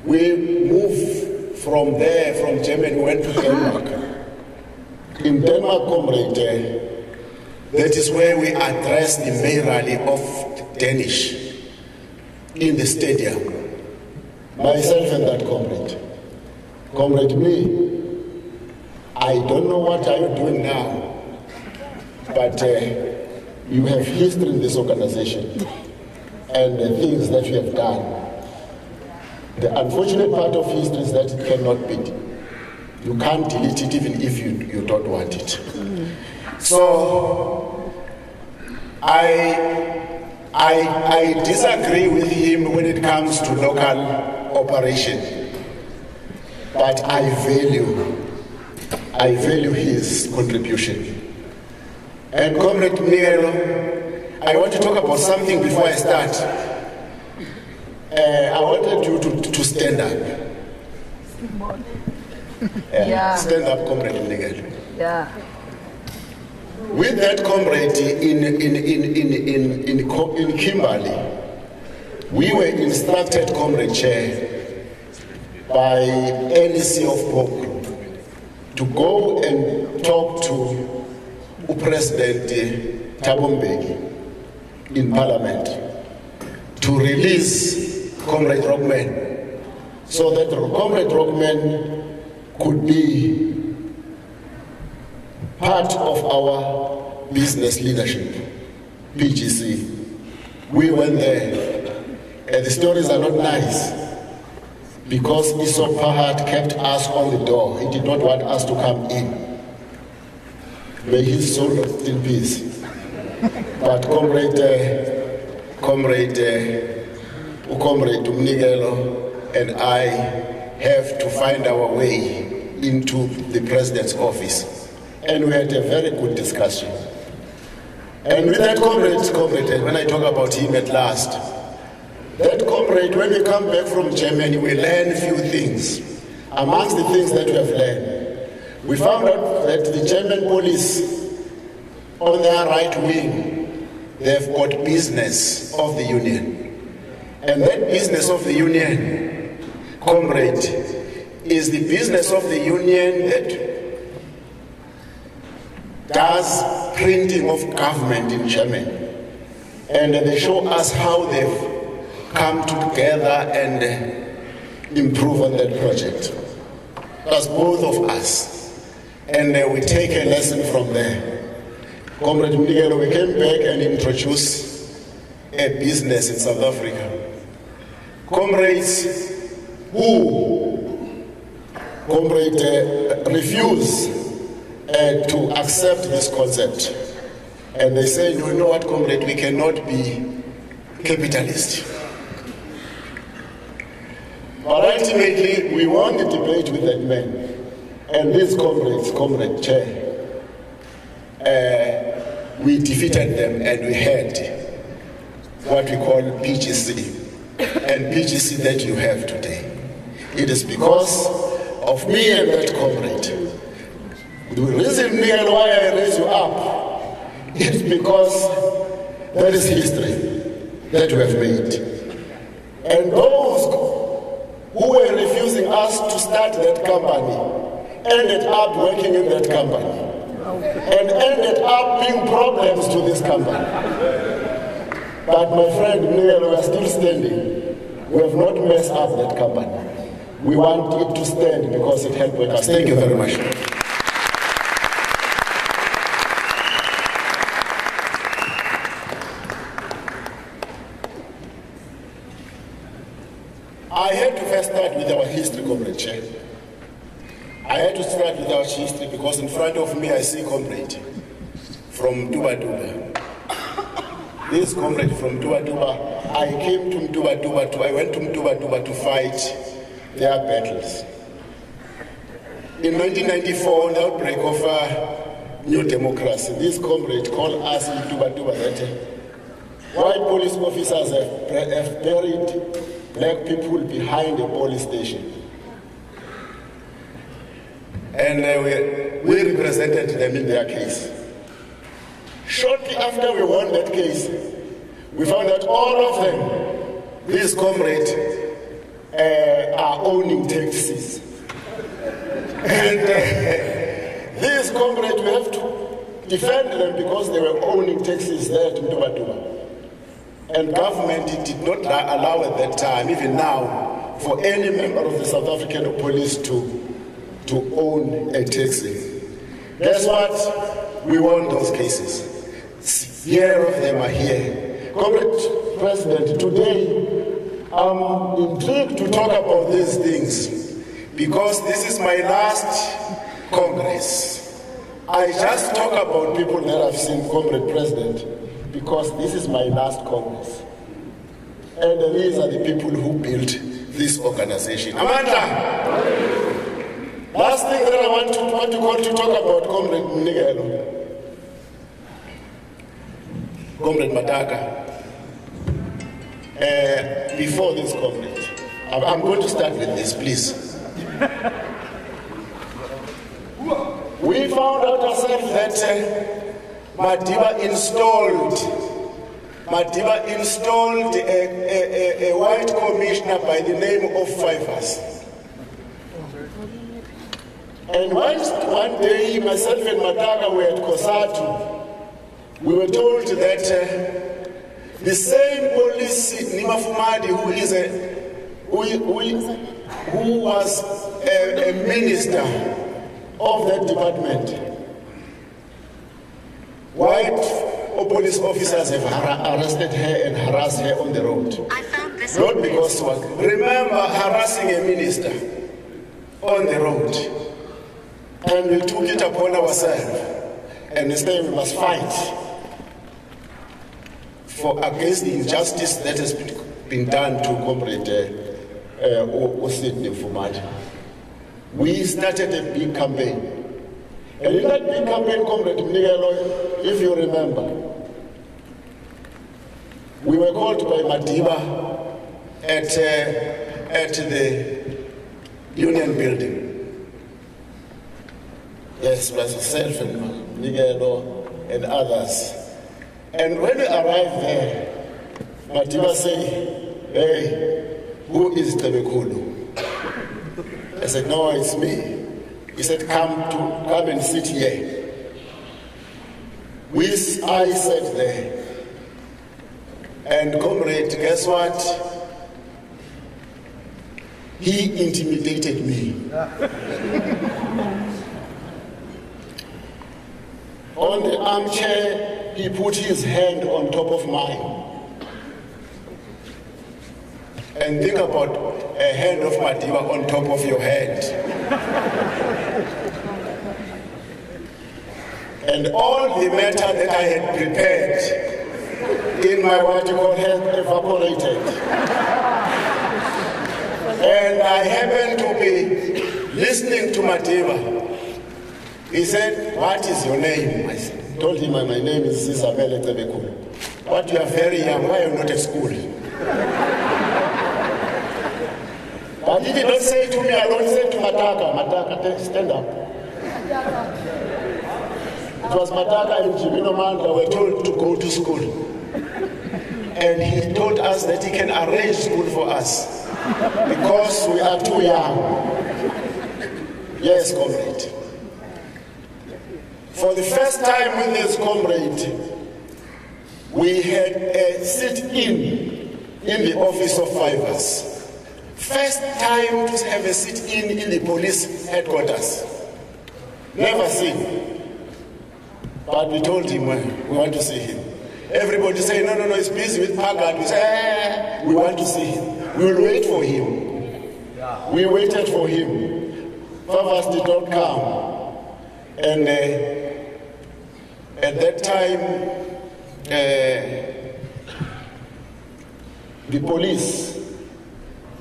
we moved from there, from Germany, went to Denmark. In Denmark, comrade, that is where we addressed the May rally of Danish in the stadium. Myself and that comrade. Comrade me, I don't know what are you doing now, but you have history in this organization and the things that you have done. The unfortunate part of history is that it cannot be. You can't delete it even if you don't want it. So I disagree with him when it comes to local operation, but I value his contribution. And Comrade Mnielo, I want to talk about something before I start. I wanted you to stand up. Stand up, Comrade Mnielo. Yeah. With that comrade in Kimberley, we were instructed, Comrade Chair, by NEC of POPCRU to go and talk to President Thabo Mbeki in Parliament to release Comrade Rockman, so that Comrade Rockman could be part of our business leadership, PGC. We went there, and the stories are not nice, because Esau Pahad kept us on the door. He did not want us to come in. May his soul rest in peace. But Comrade Mnielo and I have to find our way into the president's office. And we had a very good discussion. And with that comrade, when I talk about him at last, that comrade, when we come back from Germany, we learn a few things. Amongst the things that we have learned, we found out that the German police, on their right wing, they've got business of the union. And that business of the union, comrade, is the business of the union that does printing of government in Germany. And they show us how they've come together and improve on that project. That's both of us. And we take a lesson from there. Comrade Mnielo, we came back and introduced a business in South Africa. Comrades who, refuse to accept this concept. And they say, you know what, comrade, we cannot be capitalist. But ultimately, we won the debate with that man. And these comrades, Comrade Chair, we defeated them and we had what we call PGC. And PGC that you have today. It is because of me and that comrade. The reason me and why I raise you up is because there is history that we have made. And those who were refusing us to start that company ended up working in that company. and ended up being problems to this company. But my friend, we are still standing. We have not messed up that company. We want it to stand because it helped us. Thank you very much. I had to first start with our history, Comrade Chair. I had to start with our history because in front of me I see Comrade from Duba Duba. This Comrade from Duba Duba, I came to Duba Duba, I went to Duba Duba to fight their battles. In 1994, on the outbreak of new democracy, this Comrade called us in Duba Duba that white police officers have buried black people behind a police station. And we represented them in their case. Shortly after we won that case, we found that all of them, these comrades, are owning taxis. And these comrades, we have to defend them because they were owning taxis there to Duba Duba. And government did not allow at that time, even now, for any member of the South African police to own a taxi. Guess what? We won those cases. Here of them are here. Comrade President, today I'm intrigued to talk about these things because this is my last Congress. I just talk about people that I've seen, Comrade President, because this is my last Congress. And these are the people who built this organization. Amanda! Last thing that I want to talk about, Comrade Mnigelo. Comrade Mataka. Before this, Comrade, I'm going to start with this, please. We found out ourselves that Madiba installed a white commissioner by the name of Fivers. And one day, myself and Mataka were at Kosatu. We were told that the same police, Nima Fumadi, who was a minister of that department, white police officers have arrested her and harassed her on the road. Not because what. Remember harassing a minister on the road. And we took it upon ourselves and we said we must fight against the injustice that has been done to Comrade Sidney Fumadi. We started a big campaign. And in that big campaign, Comrade Mnigelo, if you remember, we were called by Madiba at the Union Building. Yes, myself and Mnigelo and others. And when we arrived there, Madiba said, "Hey, who is Tebekulu?" I said, "No, it's me." He said, come and sit here. I sat there. And Comrade, guess what? He intimidated me. On the armchair, he put his hand on top of mine. And think about a hand of Madiba on top of your head. And all the matter that I had prepared in my article had evaporated. And I happened to be listening to Madiba. He said, "What is your name?" I told him, "My name is Isabella Tebekulu." "But you are very young, why are you not at school?" But he did not say to me alone, he said to Mataka, stand up. It was Mataka and Jimino Manda were told to go to school. And he told us that he can arrange school for us because we are too young. Yes, Comrade. For the first time with this comrade, we had a sit-in the office of Fivers. First time to have a sit-in in the police headquarters. Never seen. But we told him we want to see him. Everybody say, no, he's busy with Pagat. We say, we want to see him. We will wait for him. We waited for him. Fivers did not come. And at that time, the police,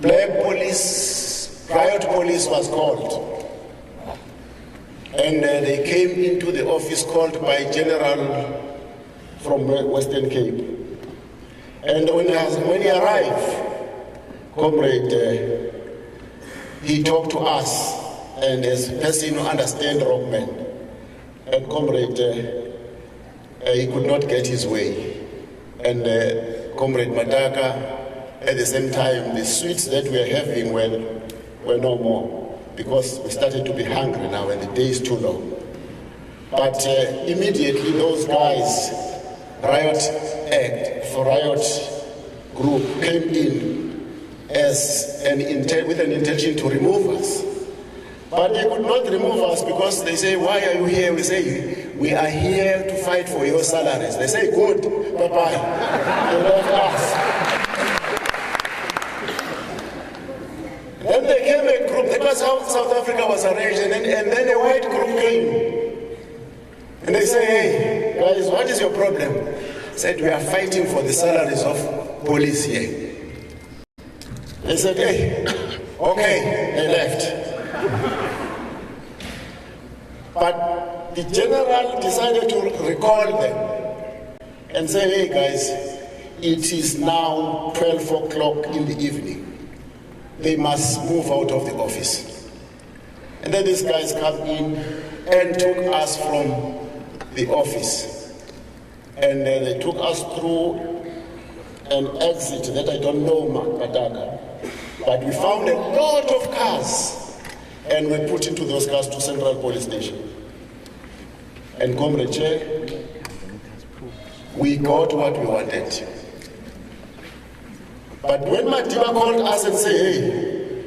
black police, riot police was called. And they came into the office called by General from Western Cape. And when he arrived, comrade, he talked to us, and as a person who understands Rockman, and comrade, he could not get his way. And Comrade Madaka, at the same time, the sweets that we are having were no more, because we started to be hungry now and the day is too long. But immediately those guys, riot group came in with an intention to remove us. But they could not remove us because they say, why are you here? We say, we are here to fight for your salaries. They say, good, bye-bye. They left us. Then there came a group, that was how South Africa was arranged, and then a white group came. And they say, hey, guys, what is your problem? Said, we are fighting for the salaries of police here. They said, hey, okay, they left. But the general decided to recall them and say, hey guys, it is now 12 o'clock in the evening. They must move out of the office. And then these guys come in and took us from the office. And they took us through an exit that I don't know, Makataka. But we found a lot of cars. And we put into those cars to Central Police Station. And Comrade Chair, we got what we wanted. But when Madiba called us and said,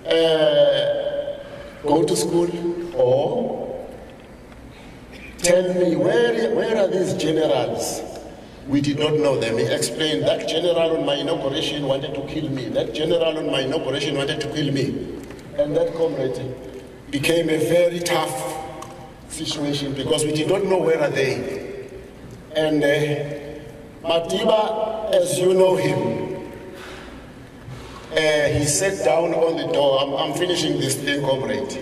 hey, go to school or tell me where are these generals? We did not know them. He explained that general on my inauguration wanted to kill me. That general on my inauguration wanted to kill me. And that comrade became a very tough situation because we did not know where are they. And Madiba, as you know him, he sat down on the door. I'm finishing this thing, comrade,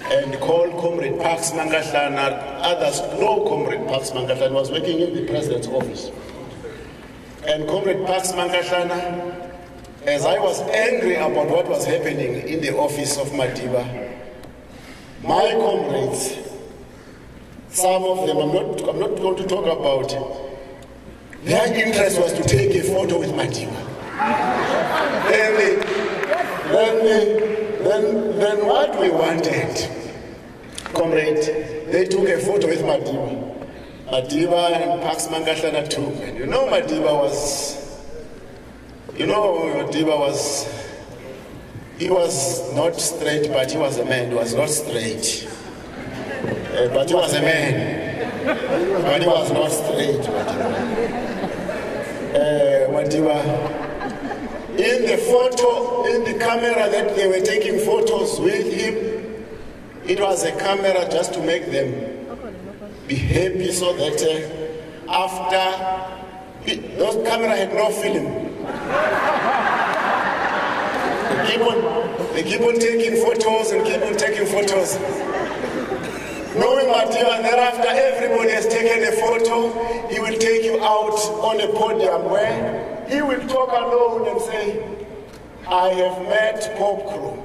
and called Comrade Pax Mangahlana. Others know Comrade Pax Mangahlana was working in the president's office. And Comrade Pax Mangahlana, as I was angry about what was happening in the office of Madiba, my comrades, some of them, I'm not going to talk about, their interest was to take a photo with Madiba. Then what we wanted, comrade, they took a photo with Madiba. Madiba and Pax Mangahlana took. And you know Madiba he was not straight, but he was a man. He was not straight. But he was a man. But he was not straight. Madiba. In the photo, in the camera that they were taking photos with him, it was a camera just to make them be happy so that those camera had no film. They keep on taking photos and keep on taking photos. Knowing Madiba, and thereafter everybody has taken a photo, he will take you out on a podium where he will talk alone and say, I have met POPCRU.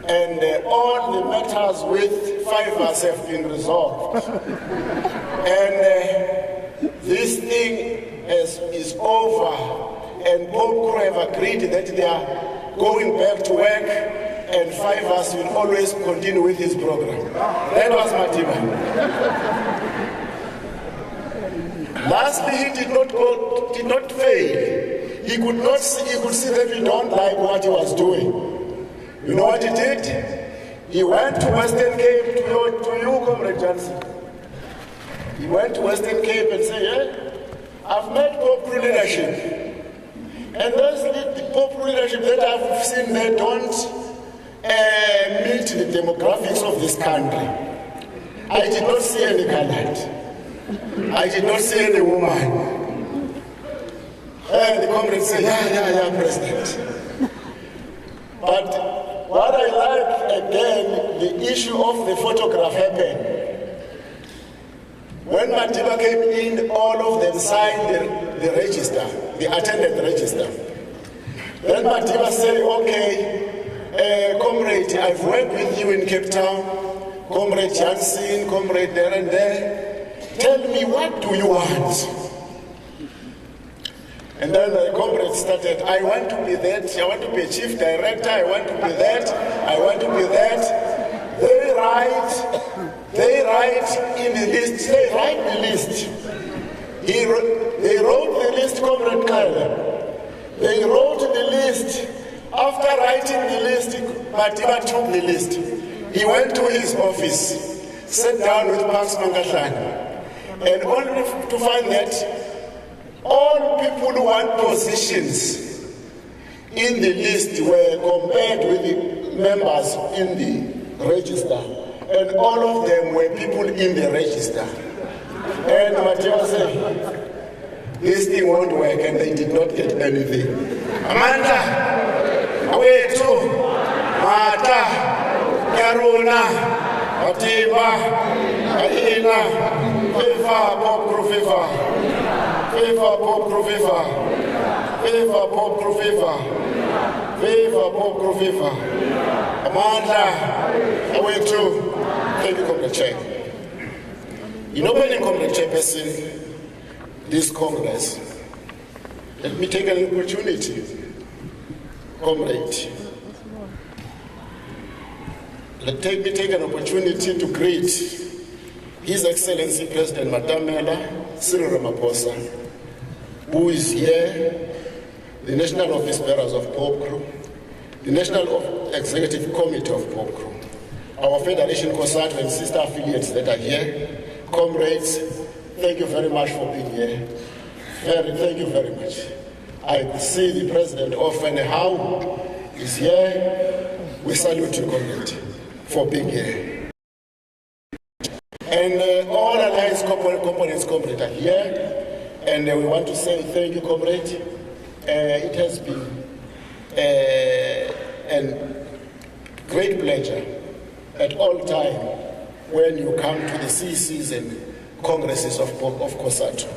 And all the matters with Fivers have been resolved. And this thing is over. And POPCRU have agreed that they are going back to work and 5 us will always continue with his program. That was Madiba. Lastly, he did not fail. He could see that we don't like what he was doing. You know what he did? He went to Western Cape to you, Comrade Johnson. He went to Western Cape and said, yeah, I've met POPCRU leadership. And those the POPCRU leadership that I've seen, they don't meet the demographics of this country. I did not see any colored. I did not see any woman. And the comrade said, yeah, President. But what I like, again, the issue of the photograph happened. When Madiba came in, all of them signed the register, the attendance register. Then Madiba said, okay, comrade, I've worked with you in Cape Town, Comrade Jansen, Comrade there and there. Tell me, what do you want? And then the comrade started, I want to be that, I want to be a chief director, I want to be that, I want to be that. They write in the list, they write the list. They wrote the list, Comrade Kyle. They wrote the list. After writing the list, Madiba took the list. He went to his office, sat down with Pax Mangahlana, and only to find that all people who want positions in the list were compared with the members in the register, and all of them were people in the register. And Madiba said, this thing won't work, and they did not get anything. Amanda, away too, Mata, Karuna, Madiba, Aina, Viva, POPCRU, Viva. Viva POPCRU, Viva! Viva POPCRU, Viva! Viva POPCRU, Viva! Amanda, away too. Thank you, Comrade Chair. In opening Comrade Chairperson, this Congress, let me take an opportunity, Comrade. Let me take an opportunity to greet His Excellency President Madam Cyril Ramaphosa, who is here, the National Office Bearers of POPCRU, the National Executive Committee of POPCRU, our Federation COSATU and sister affiliates that are here. Comrades, thank you very much for being here. Thank you very much. I see the President often how he's here. We salute you, Comrade, for being here. And all alliance components, Comrade, are here. And we want to say thank you, Comrade. It has been a great pleasure at all time when you come to the CCs and congresses of COSATU.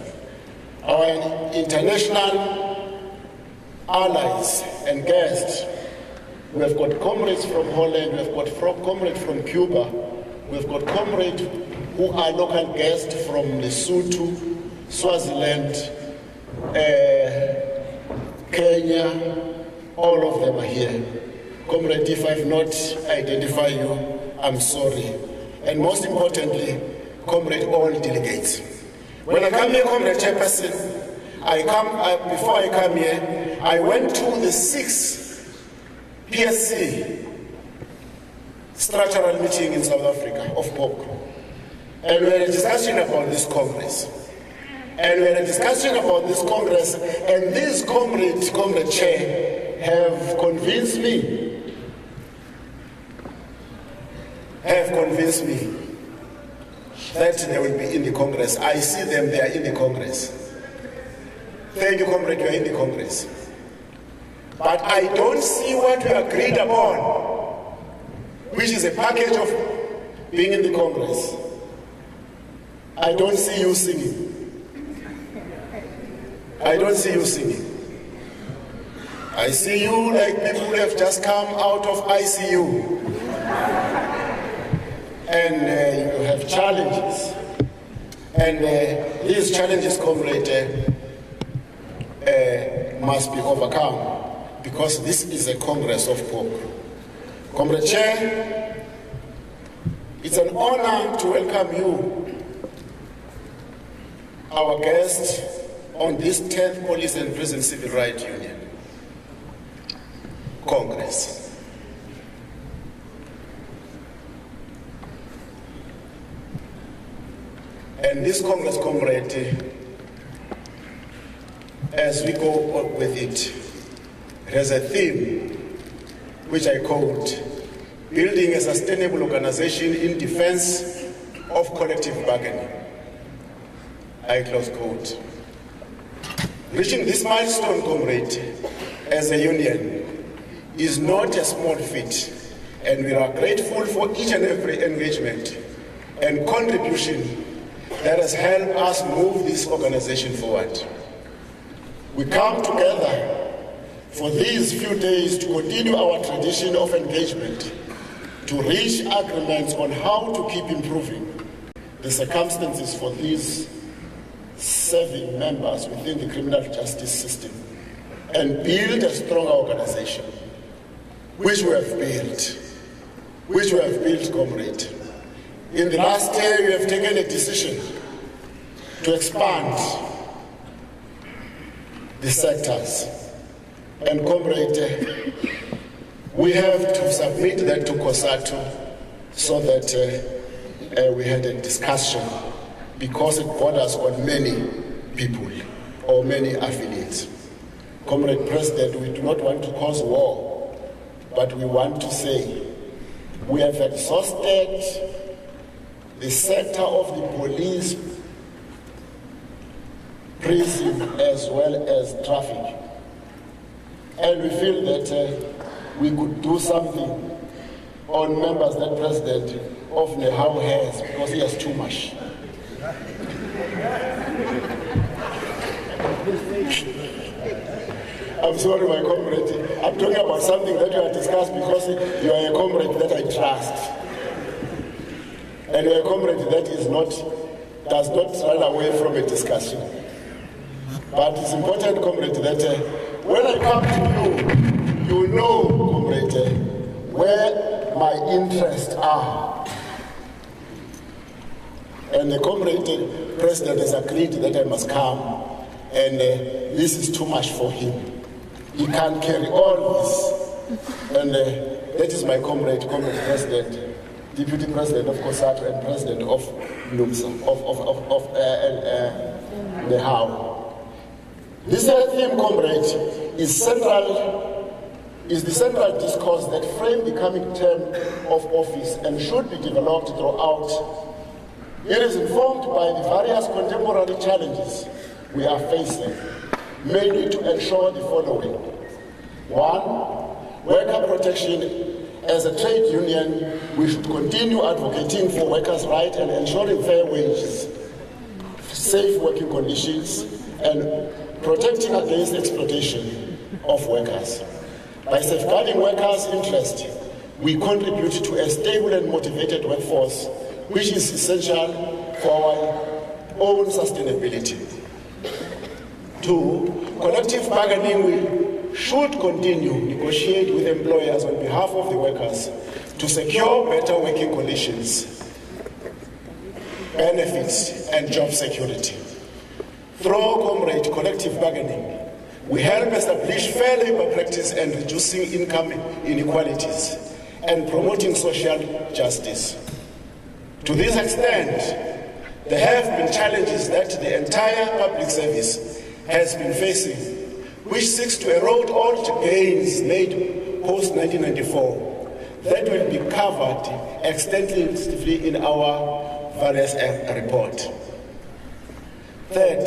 Our international allies and guests, we have got comrades from Holland, we have got comrades from Cuba, we have got comrades who are local guests from Lesotho, Swaziland, Kenya, all of them are here. Comrade, if I've not identified you, I'm sorry. And most importantly, Comrade, all delegates. When I come here, Comrade Chairperson, before I come here, I went to the 6th PSC structural meeting in South Africa of POPCRU. And we had a discussion about this Congress. And we had a discussion about this Congress, and these Comrade Chair, have convinced me, that they will be in the Congress. I see them, they are in the Congress. Thank you, Comrade, you are in the Congress. But I don't see what we agreed upon, which is a package of being in the Congress. I don't see you singing. I don't see you singing. I see you like people who have just come out of ICU. And you have challenges. And these challenges, Comrade, must be overcome, because this is a Congress of POPCRU. Comrade Chair, it's an honor to welcome you, our guest, on this 10th Police and Prison Civil Rights Union Congress. And this Congress, comrade, as we go with it, has a theme which I called Building a Sustainable Organization in Defense of Collective Bargaining. I close quote. Reaching this milestone, comrade, as a union is not a small feat, and we are grateful for each and every engagement and contribution that has helped us move this organization forward. We come together for these few days to continue our tradition of engagement, to reach agreements on how to keep improving the circumstances for these serving members within the criminal justice system and build a stronger organization, which we have built, comrade. In the last year, we have taken a decision to expand the sectors. And comrade, we have to submit that to COSATU so that we had a discussion, because it borders on many people or many affiliates. Comrade President, we do not want to cause war, but we want to say we have exhausted the sector of the police, prison, as well as traffic. And we feel that we could do something on members that President of Nehau has, because he has too much. I'm sorry, my comrade. I'm talking about something that you have discussed because you are a comrade that I trust. And you're a comrade that does not run away from a discussion. But it's important, comrade, that when I come to you, you know, comrade, where my interests are. And the comrade President has agreed that I must come, and this is too much for him. He can't carry all this. And that is my comrade President, Deputy President of COSATU and President of NUMSA, of Nehau. This theme, comrade, is the central discourse that frames the coming term of office and should be developed throughout. It is informed by the various contemporary challenges we are facing, mainly to ensure the following. One, worker protection. As a trade union, we should continue advocating for workers' rights and ensuring fair wages, safe working conditions, and protecting against exploitation of workers. By safeguarding workers' interests, we contribute to a stable and motivated workforce, which is essential for our own sustainability. Two, collective bargaining should continue to negotiate with employers on behalf of the workers to secure better working conditions, benefits, and job security. Through comrade collective bargaining, we help establish fair labor practice and reducing income inequalities and promoting social justice. To this extent, there have been challenges that the entire public service has been facing, which seeks to erode all gains made post-1994 that will be covered extensively in our various reports. Third,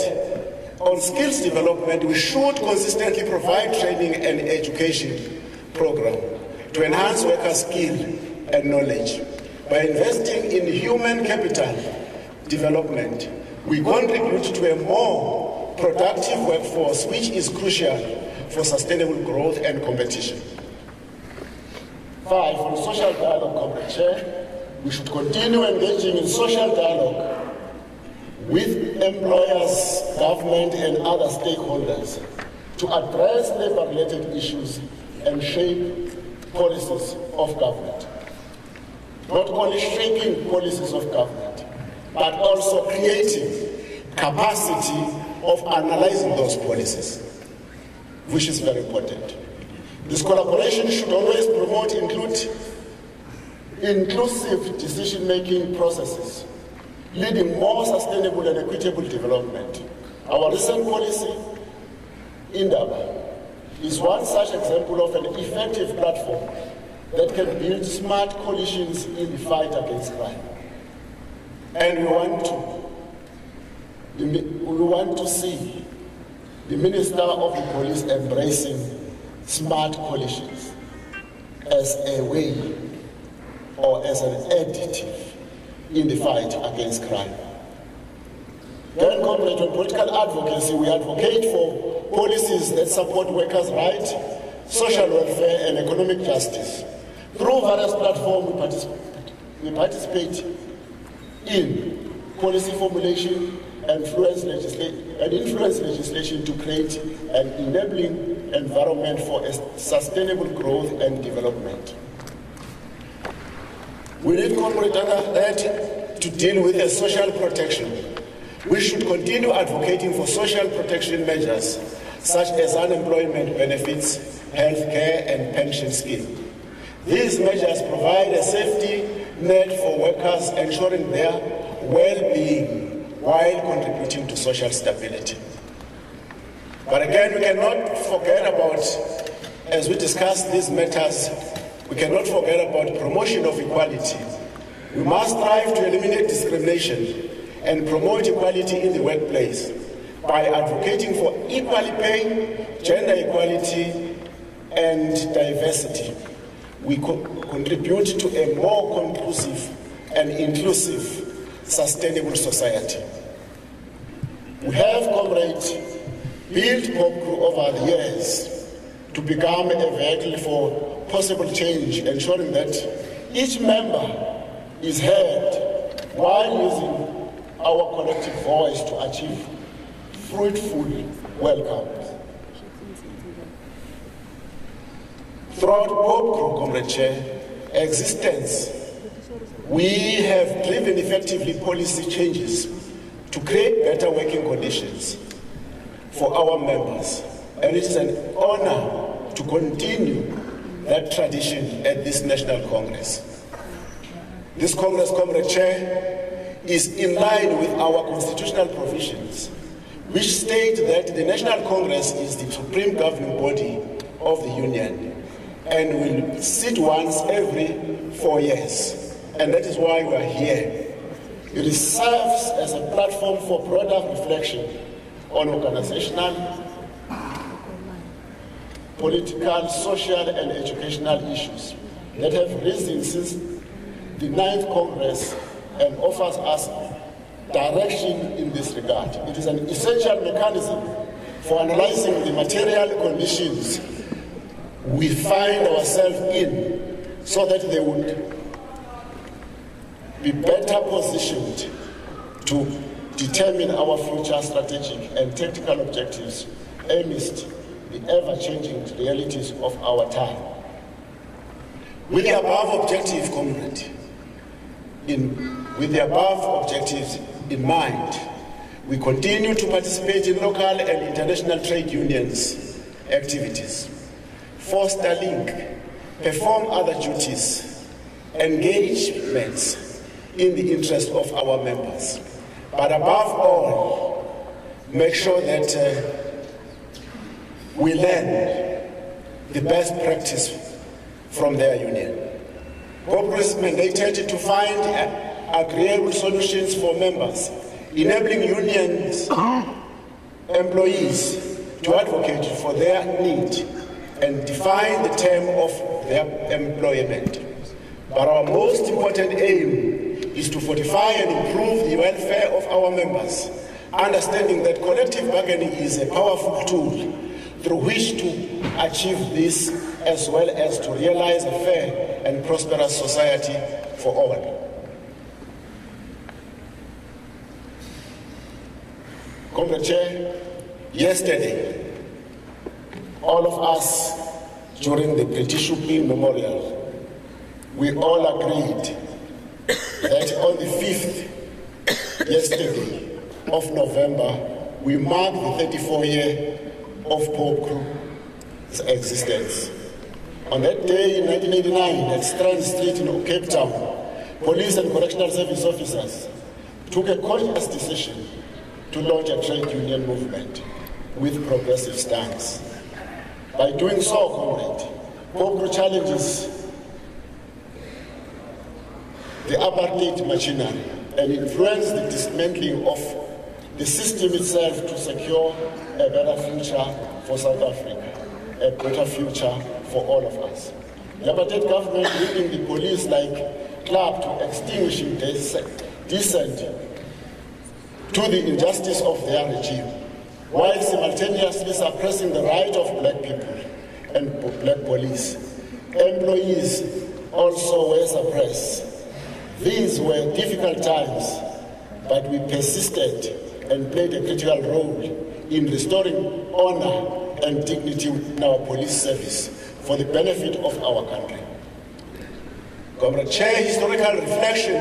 on skills development, we should consistently provide training and education program to enhance workers' skill and knowledge. By investing in human capital development, we contribute to a more productive workforce, which is crucial for sustainable growth and competition. 5, on social dialogue, Comrade Chair, we should continue engaging in social dialogue with employers, government, and other stakeholders to address labor-related issues and shape policies of government. Not only shaping policies of government, but also creating capacity of analyzing those policies, which is very important. This collaboration should always promote inclusive decision-making processes, leading more sustainable and equitable development. Our recent policy, Indaba, is one such example of an effective platform that can build smart coalitions in the fight against crime. And we want to see the Minister of the Police embracing smart coalitions as a way or as an additive in the fight against crime. Then, comrade, on political advocacy, we advocate for policies that support workers' rights, social welfare, and economic justice. Through various platforms, we participate in policy formulation and influence legislation to create an enabling environment for sustainable growth and development. We need corporate that to deal with the social protection. We should continue advocating for social protection measures such as unemployment benefits, health care, and pension scheme. These measures provide a safety net for workers, ensuring their well-being while contributing to social stability. But again, we cannot forget about, as we discuss these matters, we cannot forget about promotion of equality. We must strive to eliminate discrimination and promote equality in the workplace by advocating for equal pay, gender equality, and diversity. We contribute to a more conclusive and inclusive, sustainable society. We have, comrades, built POPCRU over the years to become a vehicle for possible change, ensuring that each member is heard while using our collective voice to achieve fruitful welcome. Throughout POPCRU, Comrade Chair, existence, we have driven effectively policy changes to create better working conditions for our members. And it is an honor to continue that tradition at this National Congress. This Congress, Comrade Chair, is in line with our constitutional provisions, which state that the National Congress is the supreme governing body of the Union and will sit once every 4 years. And that is why we are here. It serves as a platform for broader reflection on organizational, political, social, and educational issues that have risen since the 9th Congress and offers us direction in this regard. It is an essential mechanism for analyzing the material conditions we find ourselves in so that they would be better positioned to determine our future strategic and tactical objectives amidst the ever-changing realities of our time. With the above objective, comrade, with the above objectives in mind, we continue to participate in local and international trade unions activities, foster link, perform other duties, engagements in the interest of our members. But above all, make sure that we learn the best practice from their union. POPCRU is mandated to find agreeable solutions for members, enabling unions employees to advocate for their need and define the term of their employment. But our most important aim is to fortify and improve the welfare of our members, understanding that collective bargaining is a powerful tool through which to achieve this, as well as to realize a fair and prosperous society for all. Comrade Chair, yesterday, all of us during the British Rupee Memorial, we all agreed that on the 5th, yesterday, of November, we mark the 34th year of POPCRU's existence. On that day in 1989, at Strand Street in Cape Town, police and correctional service officers took a conscious decision to launch a trade union movement with progressive stance. By doing so, comrade, POPCRU challenges the apartheid machinery and influence the dismantling of the system itself to secure a better future for South Africa, a better future for all of us. The apartheid government leading the police like club to extinguishing dissent to the injustice of their regime, while simultaneously suppressing the right of black people and black police. Employees also were suppressed. These were difficult times, but we persisted and played a critical role in restoring honor and dignity in our police service for the benefit of our country. Comrade Chair, historical reflection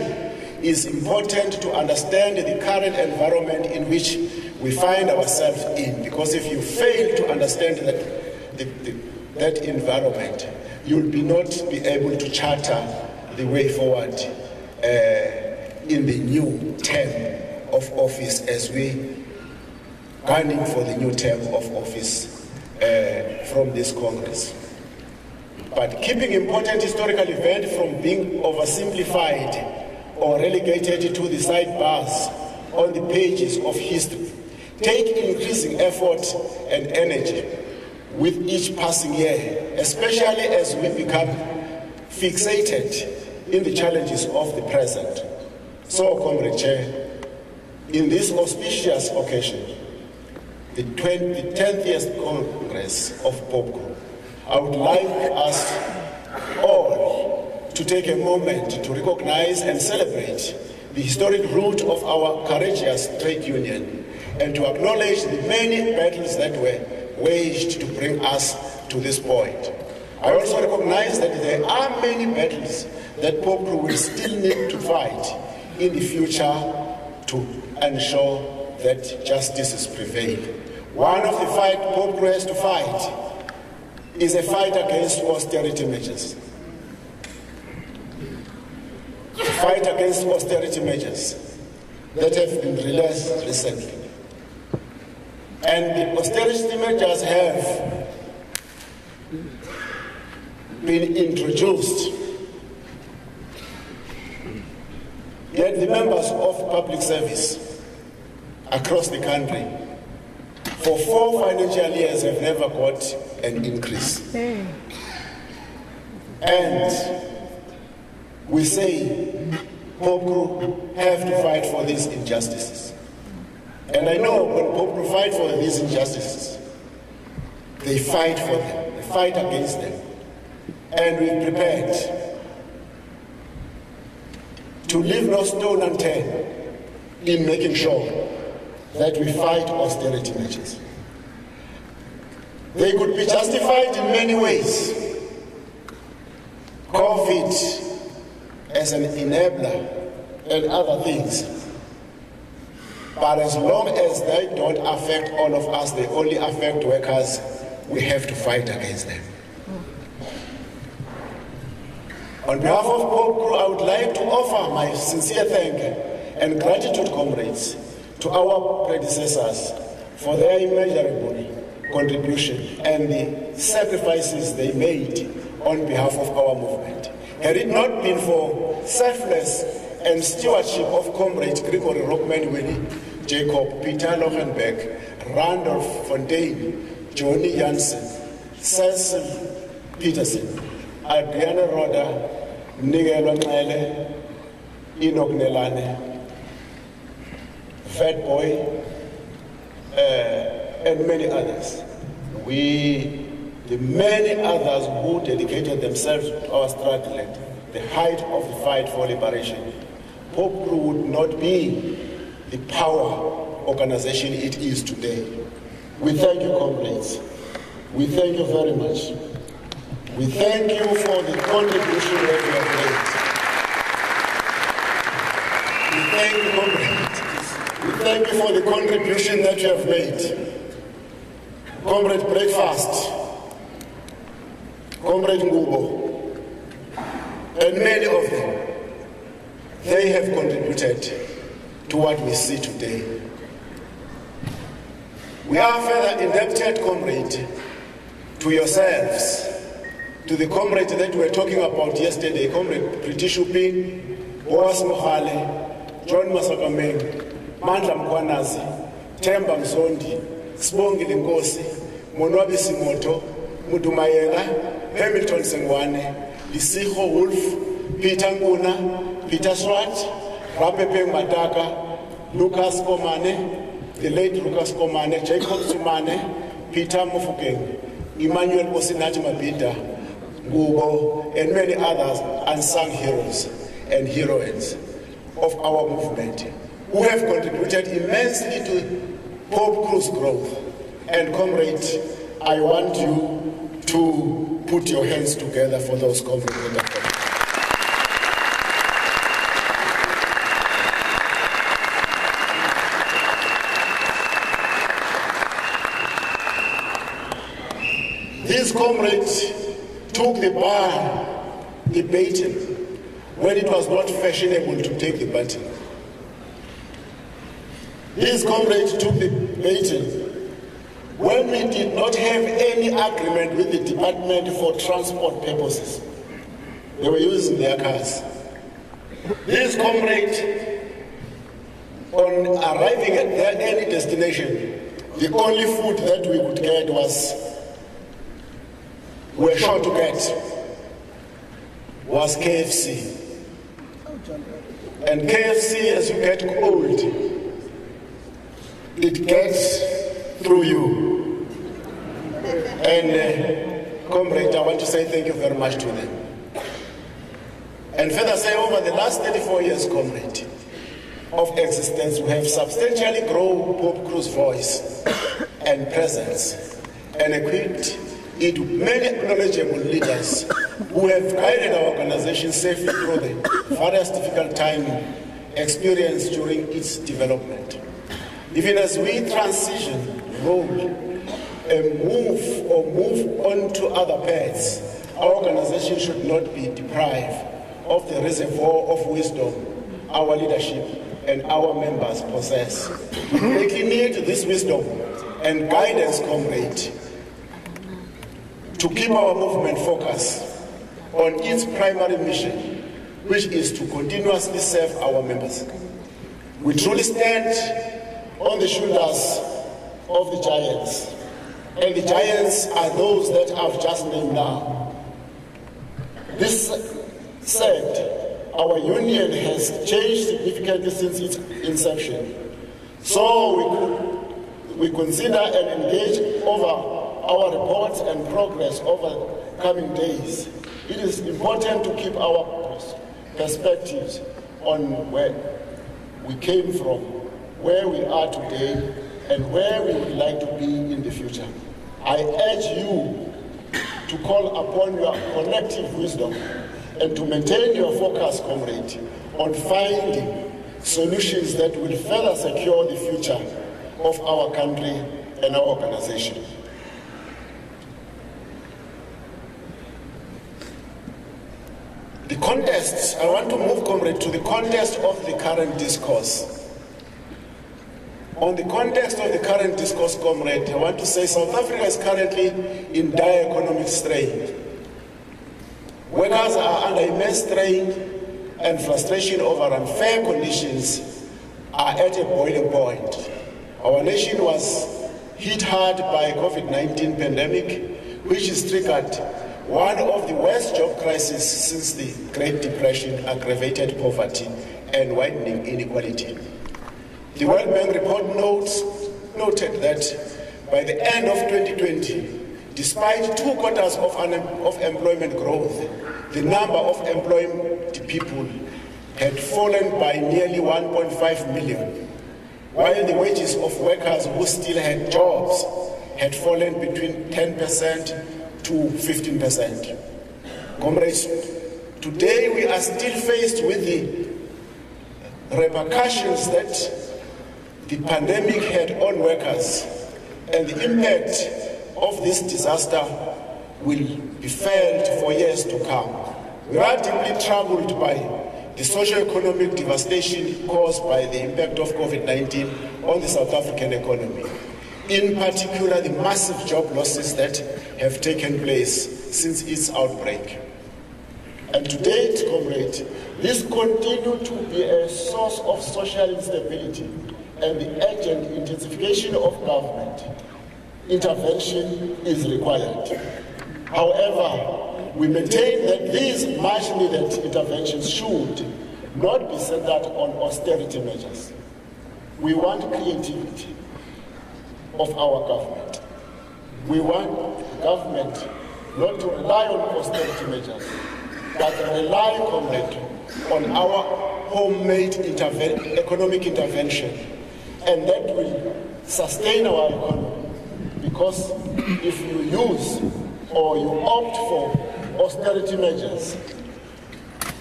is important to understand the current environment in which we find ourselves in, because if you fail to understand that environment, you will not be able to charter the way forward in the new term of office as we gunning for the new term of office from this Congress. But keeping important historical events from being oversimplified or relegated to the sidebars on the pages of history take increasing effort and energy with each passing year, especially as we become fixated in the challenges of the present. So, Comrade Chair, in this auspicious occasion, the 10th year Congress of POPCRU, I would like us all to take a moment to recognize and celebrate the historic root of our courageous trade union and to acknowledge the many battles that were waged to bring us to this point. I also recognize that there are many battles that POPCRU will still need to fight in the future to ensure that justice is prevailed. One of the fights POPCRU has to fight is a fight against austerity measures. A fight against austerity measures that have been released recently. And the austerity measures have been introduced. Yet the members of public service across the country for 4 financial years have never got an increase. And we say POPCRU have to fight for these injustices. And I know when POPCRU fight for these injustices, they fight for them, they fight against them. And we're prepared to leave no stone unturned in making sure that we fight austerity measures. They could be justified in many ways. COVID as an enabler and other things. But as long as they don't affect all of us, they only affect workers, we have to fight against them. On behalf of POPCRU, I would like to offer my sincere thanks and gratitude, comrades, to our predecessors for their immeasurable contribution and the sacrifices they made on behalf of our movement. Had it not been for selfless and stewardship of comrades Gregory Rockman-Willie, Jacob Peter Lochenberg, Randolph Fontaine, Johnny Jansen, Cecil Peterson, Adriana Roda, Nigel Nele, Enoch Nelane, Fat Boy, and many others. The many others who dedicated themselves to our struggle at the height of the fight for liberation, POPCRU would not be the power organization it is today. We thank you, comrades. We thank you very much. We thank you for the contribution that you have made. We thank you, comrade. We thank you for the contribution that you have made. Comrade Breakfast, Comrade Ngubo, and many of them, they have contributed to what we see today. We are further indebted, comrade, to yourselves, to the comrade that we were talking about yesterday, Comrade British Upin, Boas Mohale, John Masakameng, Mandla Mkwanazi, Themba Msondi, Sibongile Nkosi, Monwabisi Moto, Mudumayela, Hamilton Sengwane, Lisiho Wolf, Peter Nguna, Peter Swart, Rapepeng Mataka, Lucas Komane, the late Lucas Komane, Jacob Sumane, Peter Mofokeng, Emmanuel Osinachi Mabita, Ngubo, and many others unsung heroes and heroines of our movement who have contributed immensely to POPCRU's growth. And comrade, I want you to put your hands together for those comrades. These comrades took the bar debating when it was not fashionable to take the baton. These comrades took the baton when we did not have any agreement with the Department for Transport purposes. They were using their cars. These comrades, on arriving at any destination, the only food that we could get were sure to get was KFC. And KFC, as you get old, it gets through you. And comrade, I want to say thank you very much to them. And further say, over the last 34 years, comrade, of existence, we have substantially grown POPCRU's voice and presence and equipped it with many knowledgeable leaders who have guided our organization safely through the various difficult times experienced during its development. Even as we transition, roll, and move on to other paths, our organization should not be deprived of the reservoir of wisdom our leadership and our members possess. We greatly need this wisdom and guidance, comrade, to keep our movement focused on its primary mission, which is to continuously serve our members. We truly stand on the shoulders of the giants, and the giants are those that I've just named now. This said, our union has changed significantly since its inception, so we consider and engage over our reports and progress over coming days. It is important to keep our perspectives on where we came from, where we are today, and where we would like to be in the future. I urge you to call upon your collective wisdom and to maintain your focus, comrade, on finding solutions that will further secure the future of our country and our organization. The context, I want to move, comrade, to the context of the current discourse. On the context of the current discourse, comrade, I want to say South Africa is currently in dire economic strain. Workers are under immense strain and frustration over unfair conditions are at a boiling point. Our nation was hit hard by COVID-19 pandemic, which has triggered one of the worst job crises since the Great Depression, aggravated poverty and widening inequality. The World Bank report noted that by the end of 2020, despite 2 quarters of employment growth, the number of employed people had fallen by nearly 1.5 million, while the wages of workers who still had jobs had fallen between 10% to 15%. Comrades, today we are still faced with the repercussions that the pandemic had on workers, and the impact of this disaster will be felt for years to come. We are deeply troubled by the socio-economic devastation caused by the impact of COVID-19 on the South African economy. In particular, the massive job losses that have taken place since its outbreak. And to date, comrade, this continues to be a source of social instability, and the urgent intensification of government intervention is required. However, we maintain that these much-needed interventions should not be centered on austerity measures. We want creativity of our government. We want government not to rely on austerity measures, but rely, comrade, on our homemade economic intervention, and that will sustain our economy. Because if you use or you opt for austerity measures,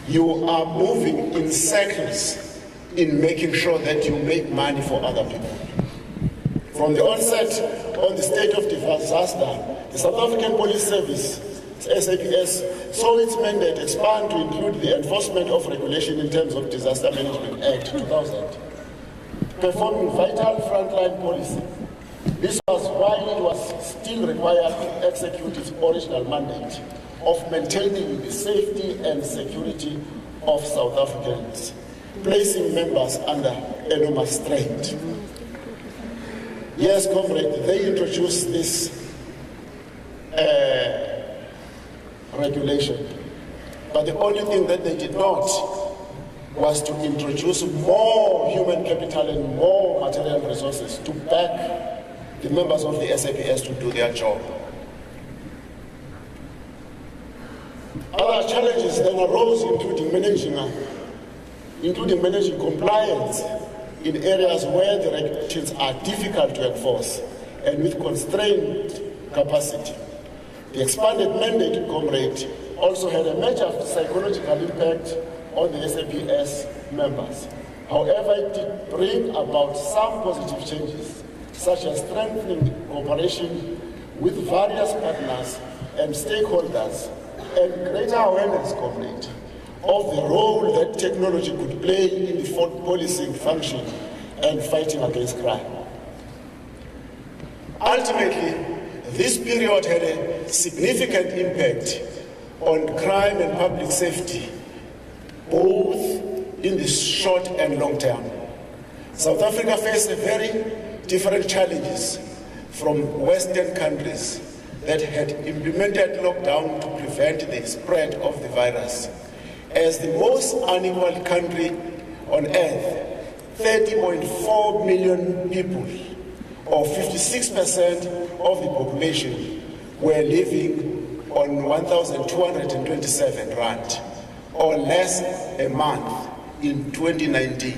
you are moving in circles in making sure that you make money for other people. From the onset on the state of disaster, the South African Police Service, SABC, saw its mandate expand to include the enforcement of regulation in terms of Disaster Management Act 2000, performing vital frontline policy. This was why it was still required to execute its original mandate of maintaining the safety and security of South Africans, placing members under enormous strain. Yes, comrade, they introduced this regulation, but the only thing that they did not was to introduce more human capital and more material resources to back the members of the SABC to do their job. Other challenges then arose, including managing compliance in areas where the regulations are difficult to enforce and with constrained capacity. The expanded mandate, comrade, also had a major psychological impact on the SABC members. However, it did bring about some positive changes, such as strengthening cooperation with various partners and stakeholders, and greater awareness, comrade, of the role that technology could play in the policing function and fighting against crime. Ultimately, this period had a significant impact on crime and public safety, both in the short and long term. South Africa faced very different challenges from Western countries that had implemented lockdown to prevent the spread of the virus. As the most unequal country on earth, 30.4 million people, or 56% of the population, were living on 1,227 rand, or less a month in 2019,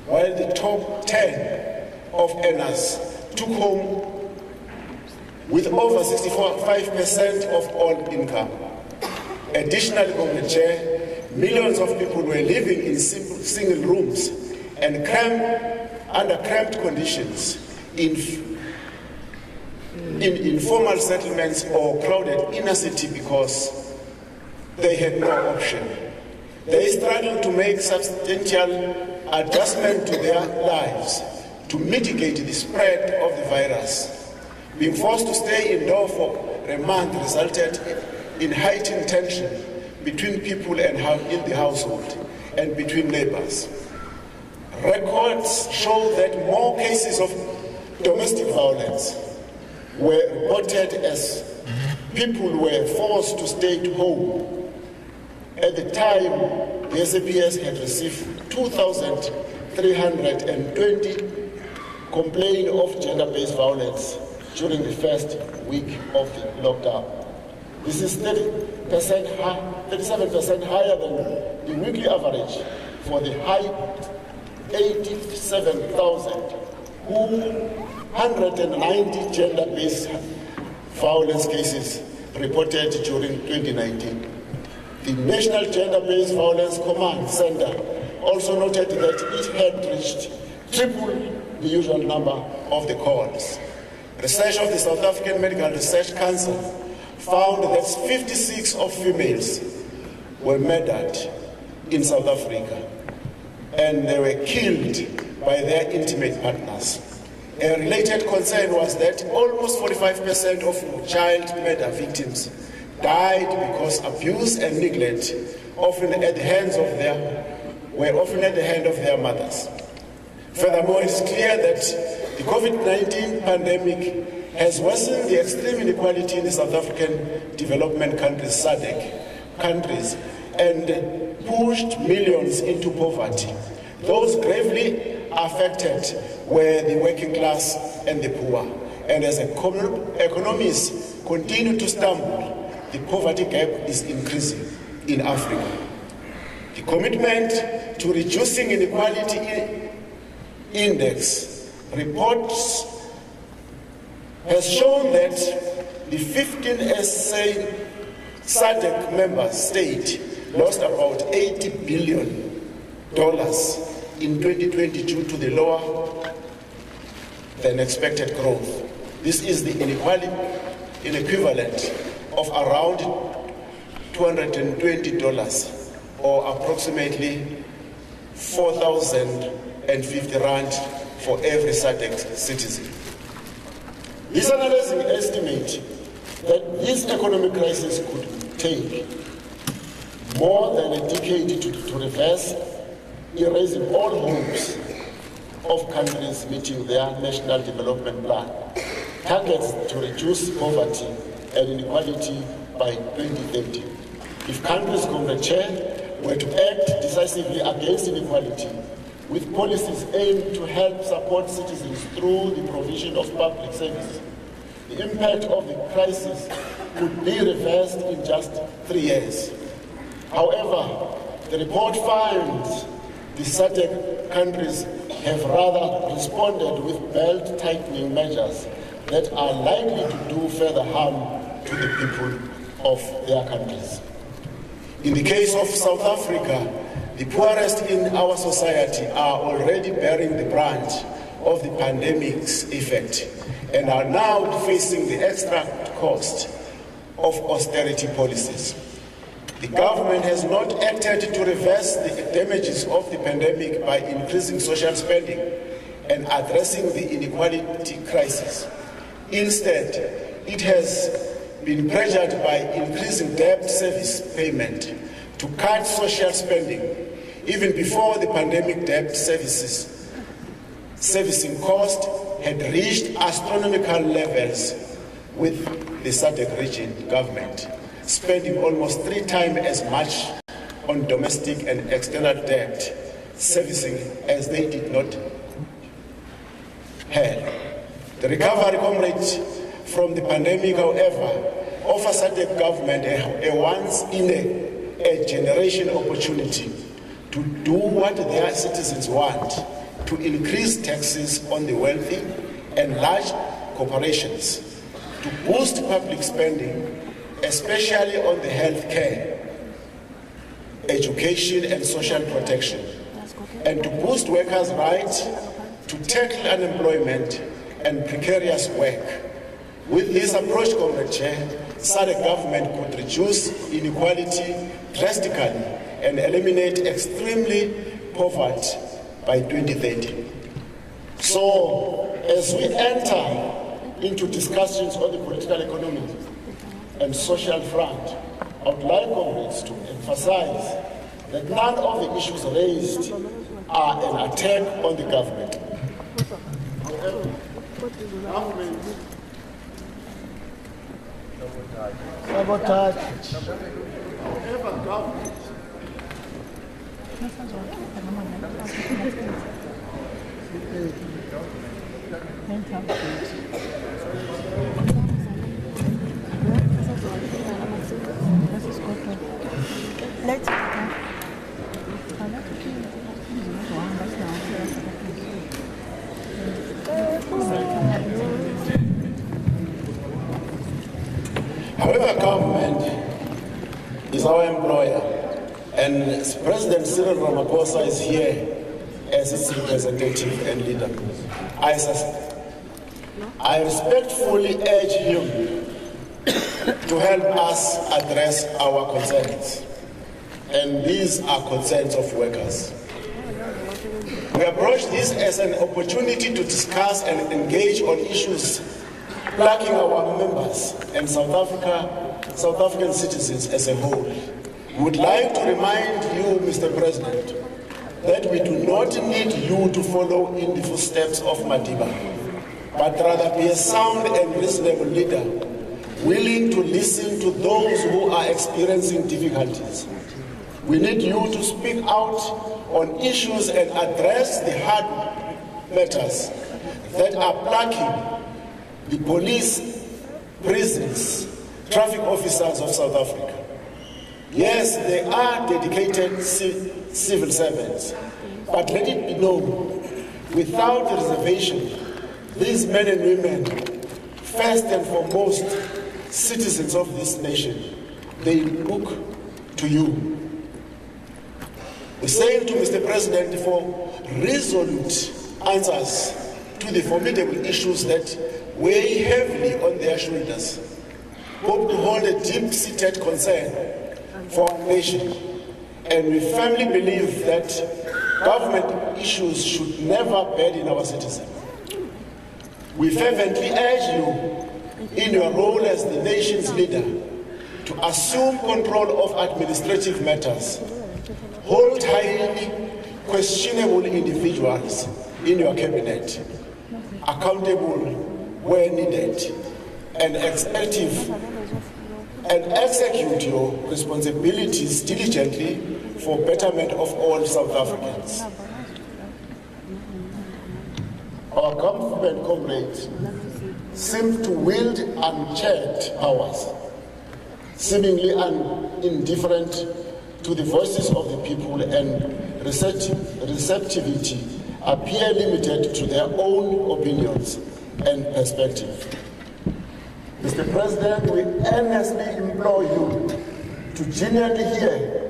while the top 10 of earners took home with over 65% of all income. Additionally, Comrade Chair, millions of people were living in single rooms and under cramped conditions in informal settlements or crowded inner city because they had no option. They struggled to make substantial adjustment to their lives to mitigate the spread of the virus. Being forced to stay indoors for a month resulted in heightened tension between people and in the household and between neighbors. Records show that more cases of domestic violence were reported as people were forced to stay at home. At the time, the SABC had received 2,320 complaints of gender-based violence during the first week of the lockdown. This is 37% higher than the weekly average for the high 87,190 gender-based violence cases reported during 2019. The National Gender-Based Violence Command Center also noted that it had reached triple the usual number of the calls. Research of the South African Medical Research Council found that 56 of females were murdered in South Africa, and they were killed by their intimate partners. A related concern was that almost 45% of child murder victims died because abuse and neglect were often at the hand of their mothers. Furthermore, it is clear that the COVID-19 pandemic has worsened the extreme inequality in the South African development countries, SADC countries, and pushed millions into poverty. Those gravely affected were the working class and the poor. And as economies continue to stumble, the poverty gap is increasing in Africa. The commitment to reducing inequality index reports has shown that the 15 SADC member states lost about $80 billion in 2020 due to the lower than expected growth. This is the equivalent of around $220 or approximately 4,050 rand for every SADC citizen. This analysis estimates that this economic crisis could take more than a decade to reverse, erasing all hopes of countries meeting their national development plan targets to reduce poverty and inequality by 2030. If countries, Comrade Chair, were to act decisively against inequality with policies aimed to help support citizens through the provision of public services, the impact of the crisis could be reversed in just 3 years. However, the report finds the SADC countries have rather responded with belt-tightening measures that are likely to do further harm to the people of their countries. In the case of South Africa, the poorest in our society are already bearing the brunt of the pandemic's effect and are now facing the extra cost of austerity policies. The government has not acted to reverse the damages of the pandemic by increasing social spending and addressing the inequality crisis. Instead, it has been pressured by increasing debt service payment to cut social spending. Even before the pandemic, debt servicing cost had reached astronomical levels, with the SADC region government spending almost 3 times as much on domestic and external debt servicing as they did not have. The recovery, comrades, from the pandemic, however, offers SADC government a once-in-a-generation opportunity to do what their citizens want, to increase taxes on the wealthy and large corporations, to boost public spending, especially on the health care, education and social protection, and to boost workers' rights, to tackle unemployment and precarious work. With this approach, Comrade Chair, SADC government could reduce inequality drastically and eliminate extremely poverty by 2030. So, as we enter into discussions on the political economy and social front, I would like comrades to emphasize that none of the issues raised are an attack on the government. Sabotage. However, government However, government is our employer, and President Cyril Ramaphosa is here as its representative and leader. I respectfully urge him to help us address our concerns, and these are concerns of workers. We approach this as an opportunity to discuss and engage on issues plaguing our members and South African citizens as a whole. We would like to remind you, Mr. President, that we do not need you to follow in the footsteps of Madiba, but rather be a sound and reasonable leader, willing to listen to those who are experiencing difficulties. We need you to speak out on issues and address the hard matters that are plaguing the police, prisons, traffic officers of South Africa. Yes, they are dedicated civil servants, but let it be known, without reservation, these men and women, first and foremost, citizens of this nation, they look to you. We say to Mr. President for resolute answers to the formidable issues that weigh heavily on their shoulders. Hope to hold a deep-seated concern for our nation, and we firmly believe that government issues should never burden our citizens. We fervently urge you, in your role as the nation's leader, to assume control of administrative matters, hold highly questionable individuals in your cabinet, accountable where needed, and execute your responsibilities diligently for betterment of all South Africans. Our government comrades seem to wield unchecked powers, seemingly indifferent to the voices of the people, and receptivity appear limited to their own opinions and perspective. Mr. President, we earnestly implore you to genuinely hear,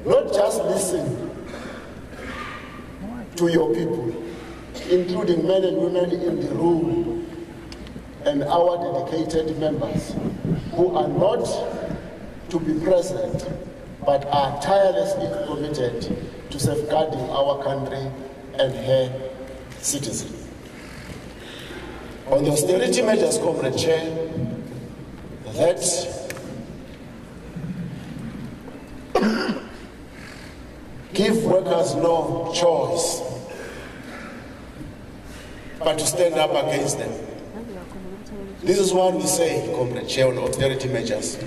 not just listen to your people, including men and women in the room and our dedicated members who are not to be present but are tirelessly committed to safeguarding our country and her citizens. On the austerity measures, Comrade Chair, that give workers no choice but to stand up against them. This is what we say, Comrade Chair, on austerity measures.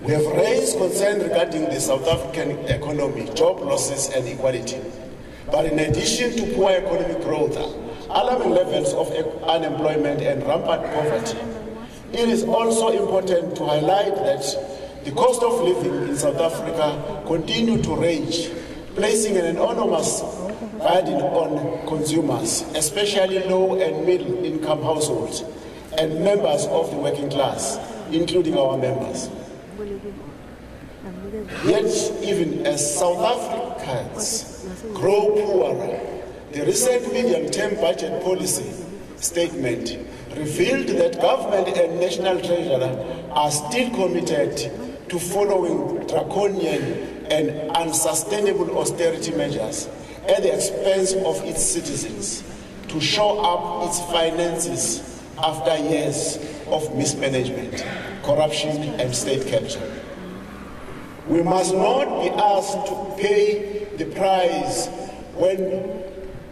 We have raised concern regarding the South African economy, job losses and equality. But in addition to poor economic growth, alarming levels of unemployment and rampant poverty, it is also important to highlight that the cost of living in South Africa continues to range, placing an enormous burden on consumers, especially low and middle income households and members of the working class, including our members. Yet, even as South Africans grow poorer, the recent medium-term budget policy statement revealed that government and national treasurer are still committed to following draconian and unsustainable austerity measures at the expense of its citizens to shore up its finances after years of mismanagement, corruption, and state capture. We must not be asked to pay the price when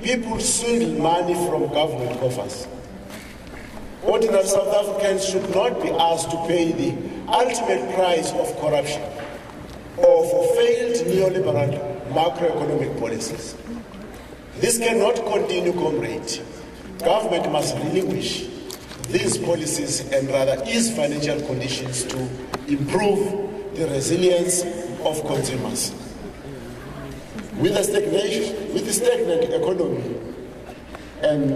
people swindle money from government coffers. Ordinary South Africans should not be asked to pay the ultimate price of corruption or for failed neoliberal macroeconomic policies. This cannot continue, comrade. Government must relinquish these policies and rather ease financial conditions to improve the resilience of consumers. With the stagnant economy and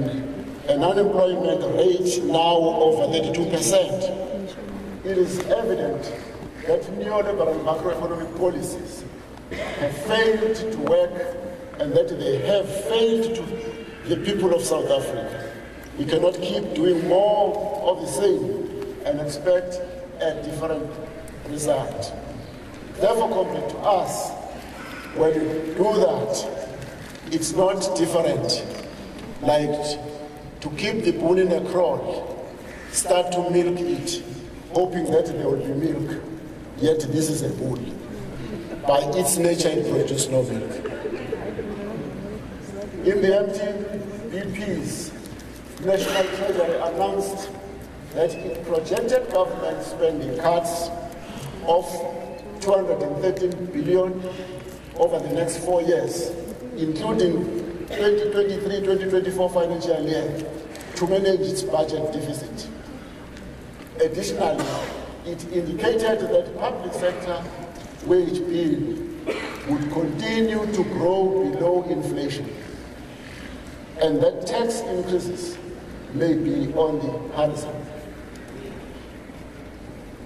an unemployment rate now over 32%, it is evident that neoliberal macroeconomic policies have failed to work and that they have failed to the people of South Africa. We cannot keep doing more of the same and expect a different result. Therefore, compared to us, when we do that, it's not different. Like to keep the bull in a crawl, start to milk it, hoping that there will be milk, yet this is a bull. By its nature, it produces no milk. In the MTBP's National Treasury announced that it projected government spending cuts of 213 billion over the next 4 years, including 2023-2024 financial year, to manage its budget deficit. Additionally, it indicated that public sector wage bill would continue to grow below inflation, and that tax increases may be on the horizon.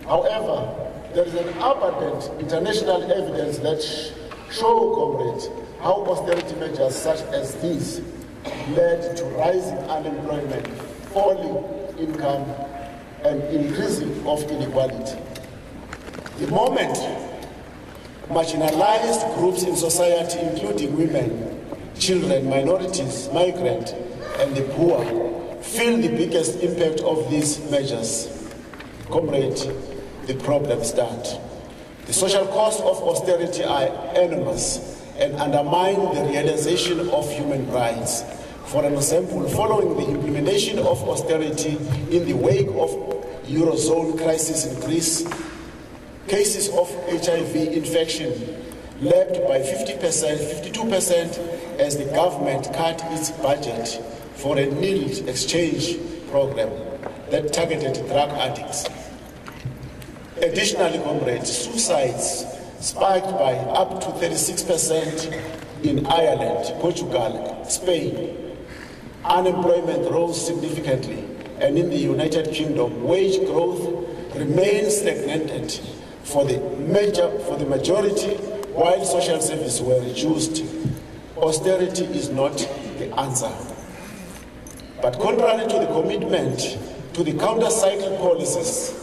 However, there is an abundant international evidence that show, comrades, how austerity measures such as these led to rising unemployment, falling income, and increasing of inequality. The moment marginalized groups in society, including women, children, minorities, migrants, and the poor, feel the biggest impact of these measures, comrade, the problems start. The social costs of austerity are enormous and undermine the realization of human rights. For an example, following the implementation of austerity in the wake of Eurozone crisis in Greece, cases of HIV infection leapt by 52% as the government cut its budget for a nil exchange program that targeted drug addicts. Additionally, comrades, suicides spiked by up to 36% in Ireland, Portugal, Spain. Unemployment rose significantly, and in the United Kingdom, wage growth remains stagnated for the majority, while social services were reduced. Austerity is not the answer. But contrary to the commitment to the counter-cycle policies,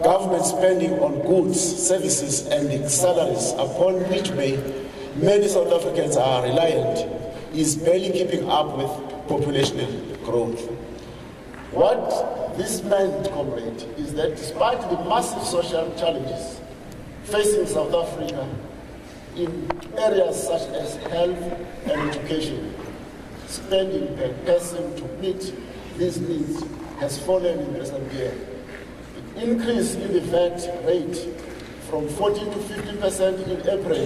government spending on goods, services, and the salaries upon which many South Africans are reliant is barely keeping up with population growth. What this meant, comrade, is that despite the massive social challenges facing South Africa in areas such as health and education, spending per person to meet these needs has fallen in recent years. The increase in the VAT rate from 14 to 15% in April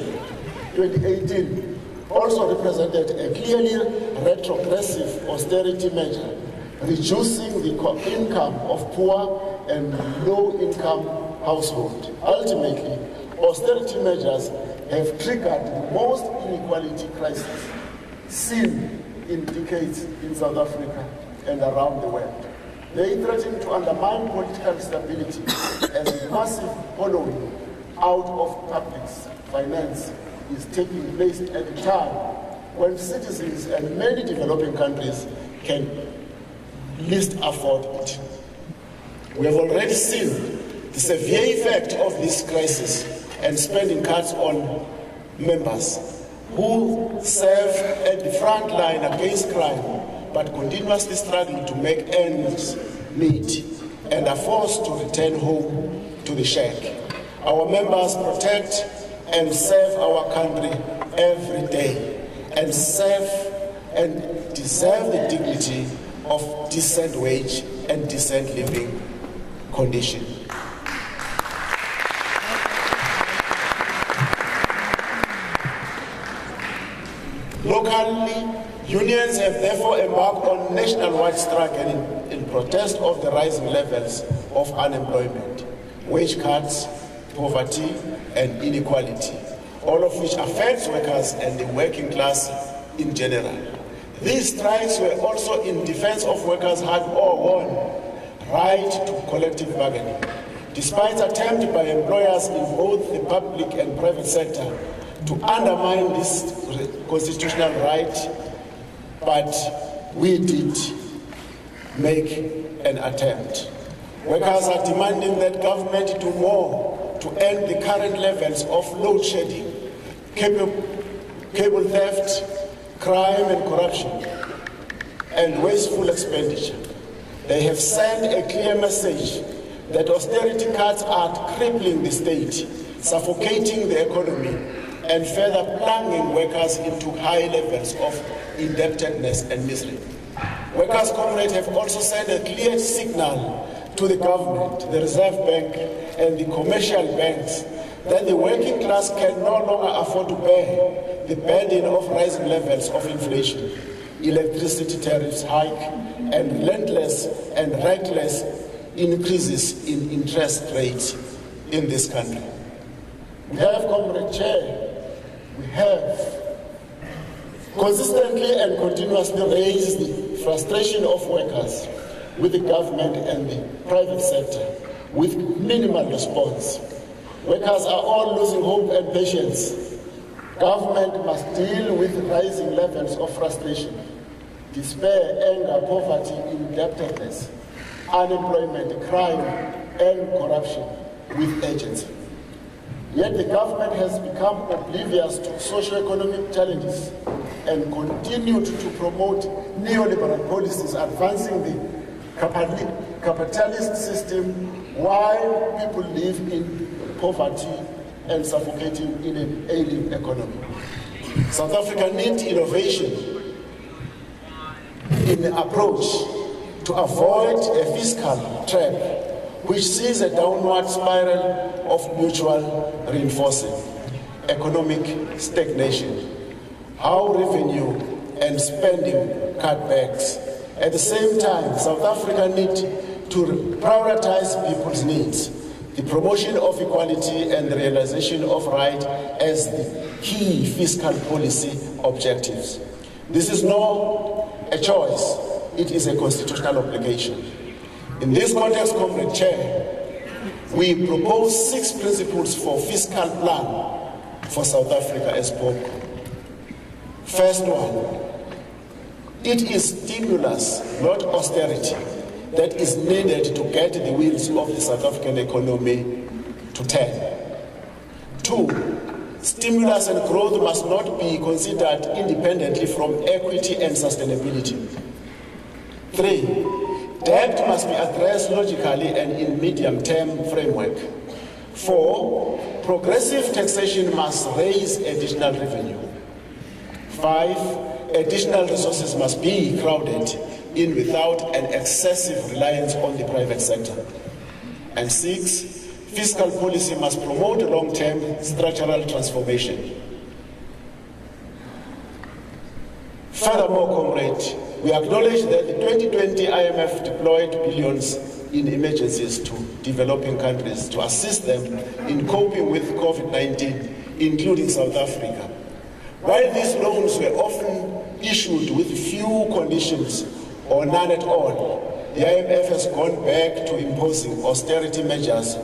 2018 also represented a clearly retrogressive austerity measure, reducing the income of poor and low-income households. Ultimately, austerity measures have triggered the most inequality crisis seen in decades in South Africa and around the world. They threaten to undermine political stability as a massive hollowing out of public finance is taking place at a time when citizens and many developing countries can least afford it. We have already seen the severe effect of this crisis and spending cuts on members who serve at the front line against crime but continuously struggling to make ends meet and are forced to return home to the shack. Our members protect and serve our country every day and serve and deserve the dignity of decent wage and decent living condition. Locally, unions have therefore embarked on nationwide strike in protest of the rising levels of unemployment, wage cuts, poverty, and inequality, all of which affects workers and the working class in general. These strikes were also in defense of workers' hard-won right to collective bargaining. despite attempts by employers in both the public and private sector to undermine this constitutional right, but we did make an attempt. Workers are demanding that government do more to end the current levels of load shedding, cable theft, crime and corruption, and wasteful expenditure. They have sent a clear message that austerity cuts are crippling the state, suffocating the economy, and further plunging workers into high levels of indebtedness and misery. Workers' comrades have also sent a clear signal to the government, the Reserve Bank, and the commercial banks that the working class can no longer afford to bear the burden of rising levels of inflation, electricity tariffs hike, and relentless and reckless increases in interest rates in this country. We have, Comrade Chair, we have consistently and continuously raised the frustration of workers with the government and the private sector with minimal response. Workers are all losing hope and patience. Government must deal with rising levels of frustration, despair, anger, poverty, indebtedness, unemployment, crime, and corruption with urgency. Yet the government has become oblivious to socio-economic challenges and continued to promote neoliberal policies advancing the capitalist system while people live in poverty and suffocating in an ailing economy. South Africa needs innovation in the approach to avoid a fiscal trap which sees a downward spiral of mutual reinforcing, economic stagnation, how revenue and spending cutbacks. At the same time, South Africa needs to prioritize people's needs, the promotion of equality and the realization of rights as the key fiscal policy objectives. This is not a choice, it is a constitutional obligation. In this context, Comrade Chair, we propose 6 principles for fiscal plan for South Africa as POPCRU. First one, it is stimulus, not austerity, that is needed to get the wheels of the South African economy to turn. 2, stimulus and growth must not be considered independently from equity and sustainability. 3, debt must be addressed logically and in medium-term framework. 4, progressive taxation must raise additional revenue. 5, additional resources must be crowded in without an excessive reliance on the private sector. And 6, fiscal policy must promote long-term structural transformation. Furthermore, comrade, we acknowledge that the 2020 IMF deployed billions in emergencies to developing countries to assist them in coping with COVID-19, including South Africa. While these loans were often issued with few conditions or none at all, the IMF has gone back to imposing austerity measures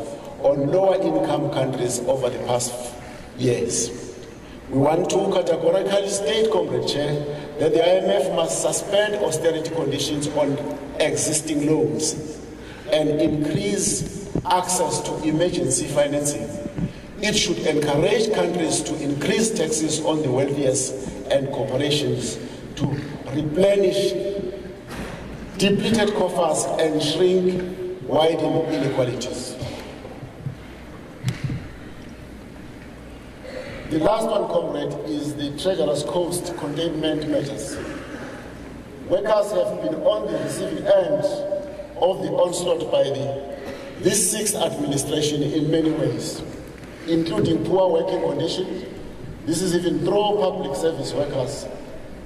on lower-income countries over the past years. We want to categorically state, Comrade Chair, that the IMF must suspend austerity conditions on existing loans and increase access to emergency financing. It should encourage countries to increase taxes on the wealthiest and corporations to replenish depleted coffers and shrink widening inequalities. The last one, comrade, is the Treasurer's Cost containment measures. Workers have been on the receiving end of the onslaught by this 6th administration in many ways, including poor working conditions. This is even though public service workers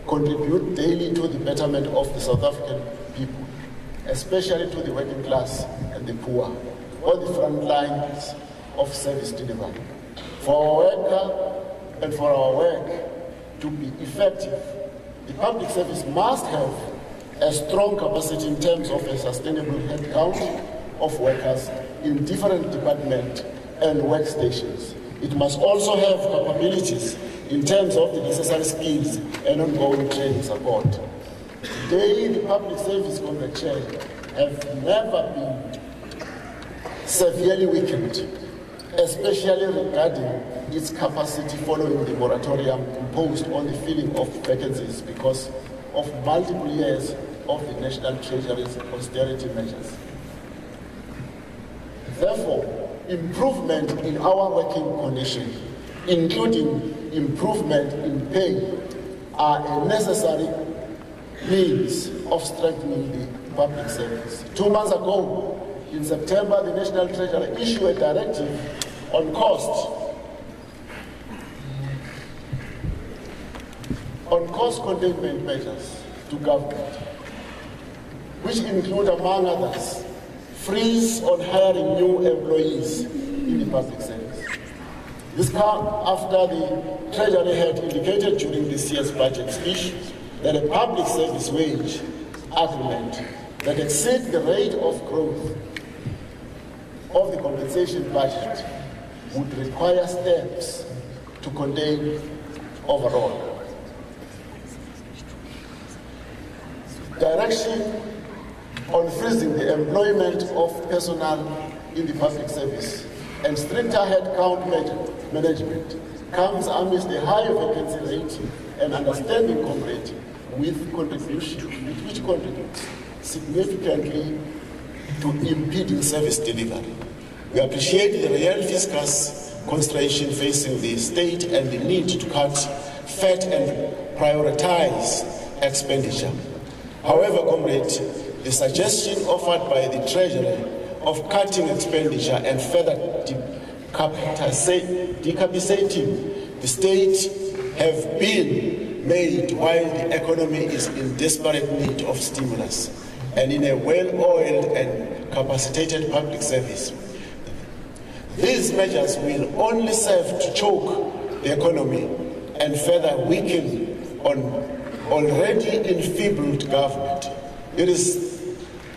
contribute daily to the betterment of the South African people, especially to the working class and the poor, on the front lines of service delivery. For our worker and for our work to be effective, the public service must have a strong capacity in terms of a sustainable headcount, of workers in different departments and workstations. It must also have capabilities in terms of the necessary skills and ongoing training support. Today, the public service contractual have never been severely weakened, especially regarding its capacity following the moratorium imposed on the filling of vacancies because of multiple years of the National Treasury's austerity measures. Therefore, improvement in our working conditions, including improvement in pay, are a necessary means of strengthening the public service. 2 months ago, in September, the National Treasury issued a directive on cost containment measures to government, which include, among others, freeze on hiring new employees in the public service. This comes after the Treasury had indicated during this year's budget speech that a public service wage agreement that exceeds the rate of growth of the compensation budget would require steps to contain overall. Direction on freezing the employment of personnel in the public service and stricter headcount management comes amidst a high vacancy rate and understanding comrade which contributes significantly to impeding service delivery. We appreciate the real fiscal constraint facing the state and the need to cut fat and prioritize expenditure. However, comrade, the suggestion offered by the Treasury of cutting expenditure and further decapitating the state have been made while the economy is in desperate need of stimulus and in a well-oiled and capacitated public service. These measures will only serve to choke the economy and further weaken an already enfeebled government. It is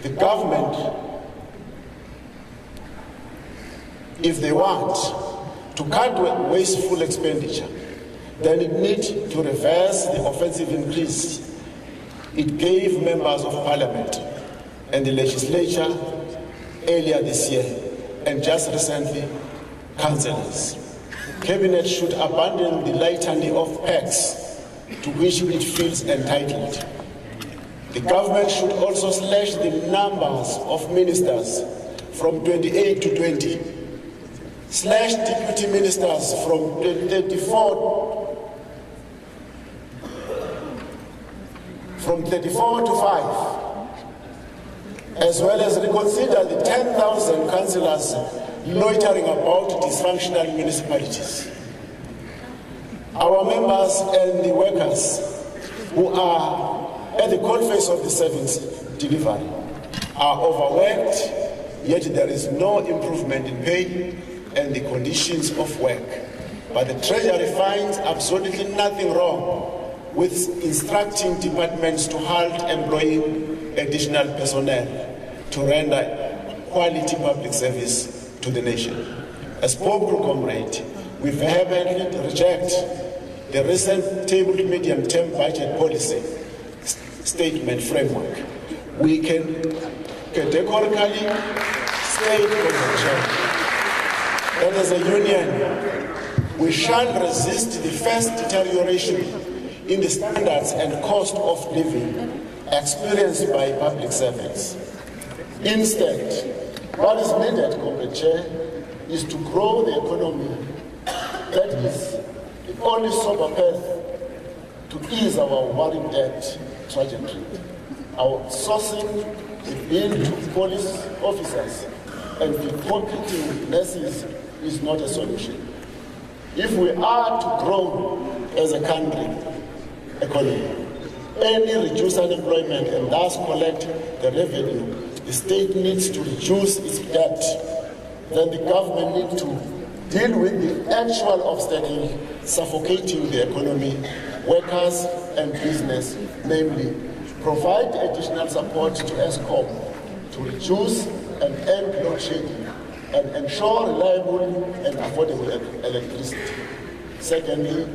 the government, if they want to cut wasteful expenditure, then it needs to reverse the offensive increase it gave members of parliament and the legislature earlier this year, and just recently, councillors. Cabinet should abandon the litany of perks to which it feels entitled. The government should also slash the numbers of ministers from 28 to 20, slash deputy ministers from 34 to 5, as well as reconsider the 10,000 councillors loitering about dysfunctional municipalities. Our members and the workers who are at the coalface of the service delivery are overworked, yet there is no improvement in pay and the conditions of work. But the Treasury finds absolutely nothing wrong with instructing departments to halt employing additional personnel to render quality public service to the nation. As POPCRU comrade, we vehemently reject the recent tabled medium-term budget policy statement framework. We can categorically state that as a union, we shall resist the first deterioration in the standards and cost of living experienced by public servants. Instead, what is needed, Comrade Chair, is to grow the economy. That is the only sober path to ease our worrying debt trajectory. Our sourcing the bill to police officers and pickpocketing nurses is not a solution. If we are to grow as a country economy, any reduce unemployment and thus collect the revenue, the state needs to reduce its debt. Then the government needs to deal with the actual obstacle suffocating the economy, workers and business, namely provide additional support to ESCOM to reduce and end load shedding and ensure reliable and affordable electricity. Secondly,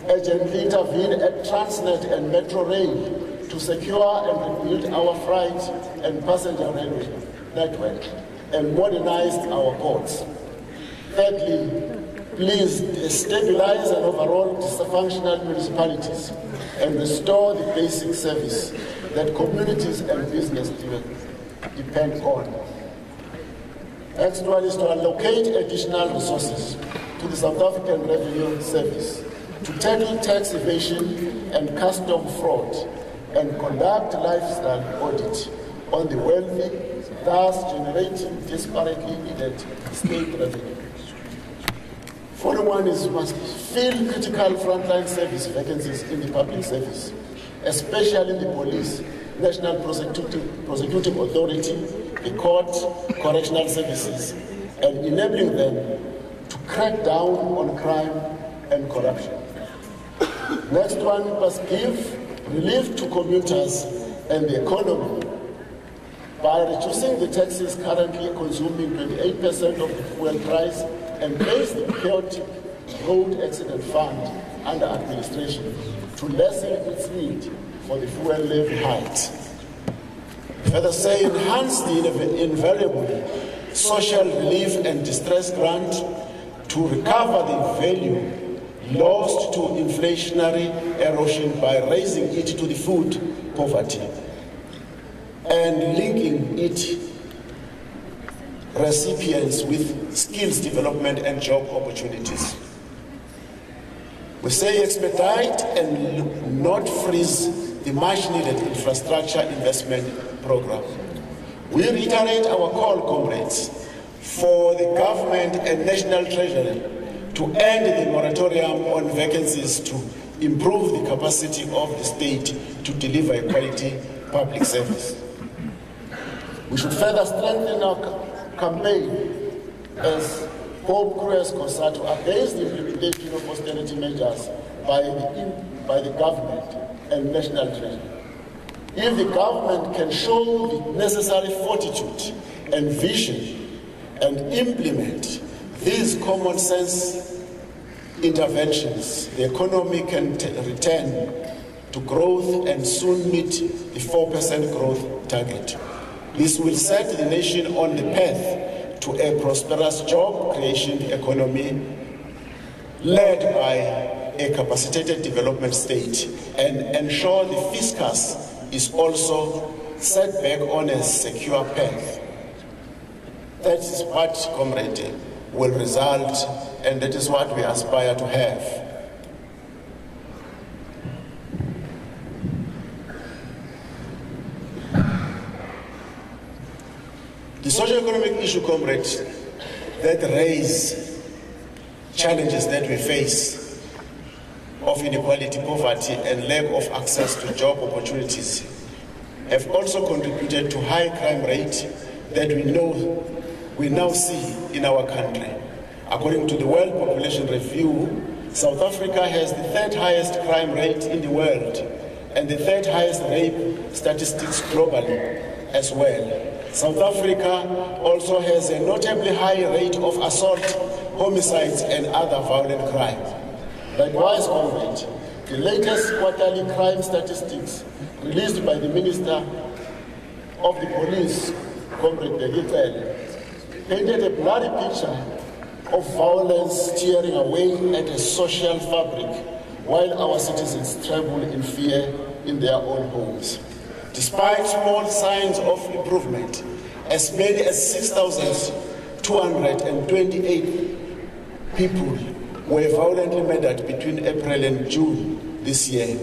urgently intervene at Transnet and Metro Rail to secure and rebuild our freight and passenger railway network and modernize our ports. Thirdly, please stabilize and overall dysfunctional municipalities and restore the basic service that communities and business depend on. Next one is to allocate additional resources to the South African Revenue Service to tackle tax evasion and custom fraud and conduct lifestyle audit on the wealthy, thus generating desperately needed state revenue. Following one is must fill critical frontline service vacancies in the public service, especially in the police, National Prosecuting Authority, the court, correctional services, and enabling them to crack down on crime and corruption. Next one must give relief to commuters and the economy by reducing the taxes currently consuming 28% of the fuel price and place the chaotic road accident fund under administration to lessen its need for the fuel levy hikes. Further say, enhance the invariable social relief and distress grant to recover the value lost to inflationary erosion by raising it to the food poverty and linking it recipients with skills development and job opportunities. We say expedite and not freeze the much needed infrastructure investment program. We reiterate our call, comrades, for the government and national treasury to end the moratorium on vacancies to improve the capacity of the state to deliver a quality public service. We should further strengthen our campaign as POPCRU has concerned against the implementation of austerity measures by the government and national treasury. If the government can show the necessary fortitude and vision and implement these common sense interventions, the economy can return to growth and soon meet the 4% growth target. This will set the nation on the path to a prosperous job creation economy led by a capacitated development state and ensure the fiscus is also set back on a secure path. That is what, comrade, will result, and that is what we aspire to have. The socio-economic issue, comrades, that raise challenges that we face of inequality, poverty, and lack of access to job opportunities have also contributed to high crime rate that we now see in our country. According to the World Population Review, South Africa has the third highest crime rate in the world and the third highest rape statistics globally as well. South Africa also has a notably high rate of assault, homicides, and other violent crimes. Likewise, comrade, the latest quarterly crime statistics released by the Minister of the Police, Comrade Begitele, painted a blurry picture of violence tearing away at a social fabric while our citizens tremble in fear in their own homes. Despite small signs of improvement, as many as 6,228 people were violently murdered between April and June this year,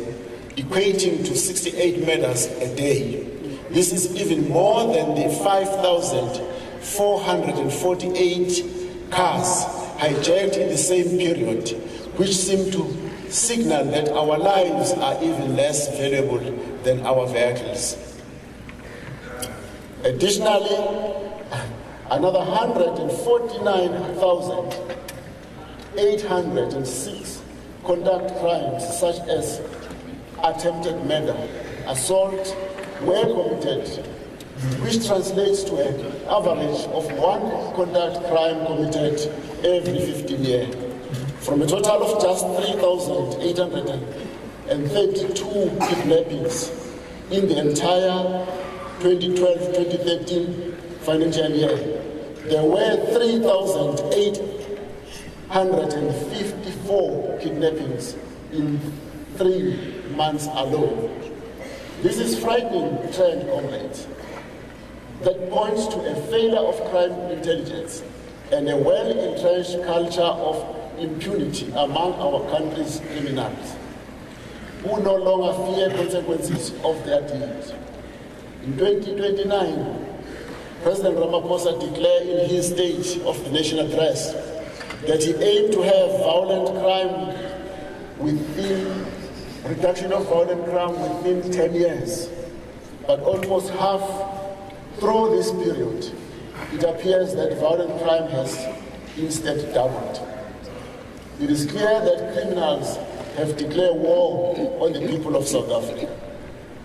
equating to 68 murders a day. This is even more than the 5,448 cars hijacked in the same period, which seem to signal that our lives are even less valuable than our vehicles. Additionally, another 149,806 conduct crimes such as attempted murder, assault were committed which translates to an average of 1 conduct crime committed every 15 years, from a total of just 3,832 kidnappings in the entire 2012-2013 financial year. There were 3,854 kidnappings in 3 months alone. This is frightening trend, comrades, that points to a failure of crime intelligence and a well-entrenched culture of impunity among our country's criminals, who no longer fear consequences of their deeds. In 2029, President Ramaphosa declared in his State of the Nation address that he aimed to have reduction of violent crime within 10 years. But almost half through this period, it appears that violent crime has instead doubled. It is clear that criminals have declared war on the people of South Africa.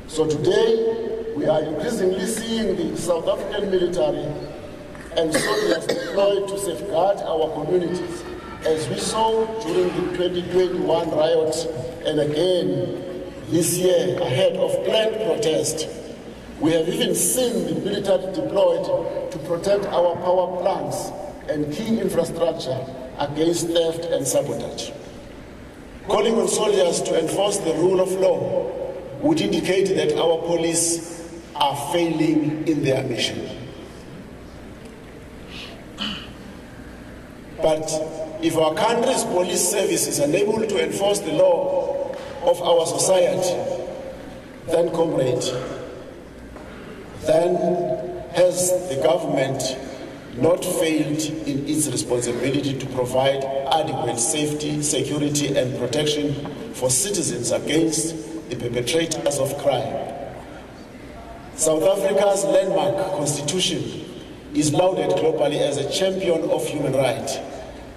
So today, we are increasingly seeing the South African military and soldiers deployed to safeguard our communities, as we saw during the 2021 riots and again this year ahead of planned protest. We have even seen the military deployed to protect our power plants and key infrastructure against theft and sabotage. Calling on soldiers to enforce the rule of law would indicate that our police are failing in their mission. But if our country's police service is unable to enforce the law of our society, then, comrade, then has the government not failed in its responsibility to provide adequate safety, security, and protection for citizens against the perpetrators of crime. South Africa's landmark constitution is lauded globally as a champion of human rights,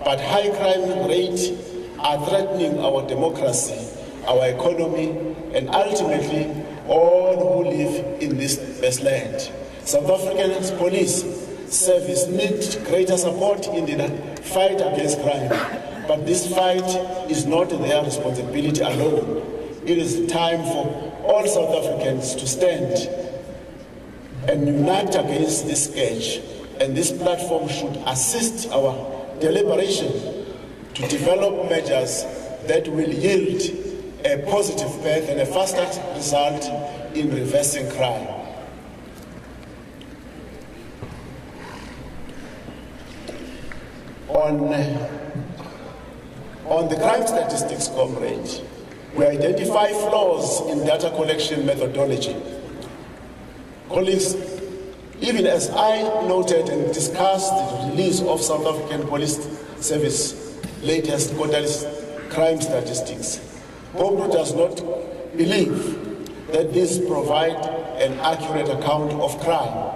but high crime rates are threatening our democracy, our economy, and ultimately all who live in this best land. South Africa's police service needs greater support in the fight against crime, but this fight is not their responsibility alone. It is time for all South Africans to stand and unite against this scourge, and this platform should assist our deliberation to develop measures that will yield a positive path and a faster result in reversing crime. On the crime statistics, comrade, we identify flaws in data collection methodology. Colleagues, even as I noted and discussed the release of South African Police Service latest quarterly crime statistics, POPCRU does not believe that these provide an accurate account of crime.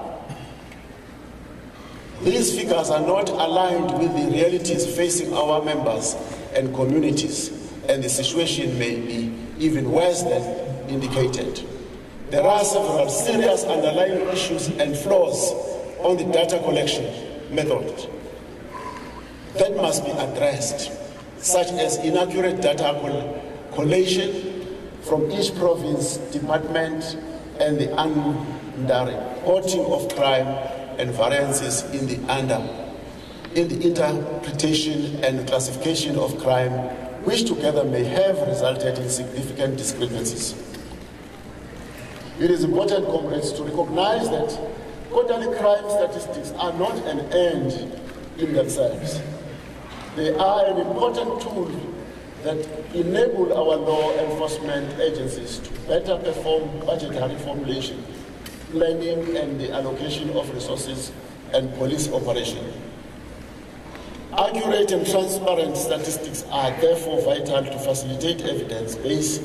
These figures are not aligned with the realities facing our members and communities, and the situation may be even worse than indicated. There are several serious underlying issues and flaws on the data collection method that must be addressed, such as inaccurate data collation from each province, department, and the under-reporting of crime and variances in the interpretation and classification of crime, which together may have resulted in significant discrepancies. It is important, comrades, to recognize that quarterly crime statistics are not an end in themselves. They are an important tool that enable our law enforcement agencies to better perform budgetary formulation, planning, and the allocation of resources and police operation. Accurate and transparent statistics are therefore vital to facilitate evidence-based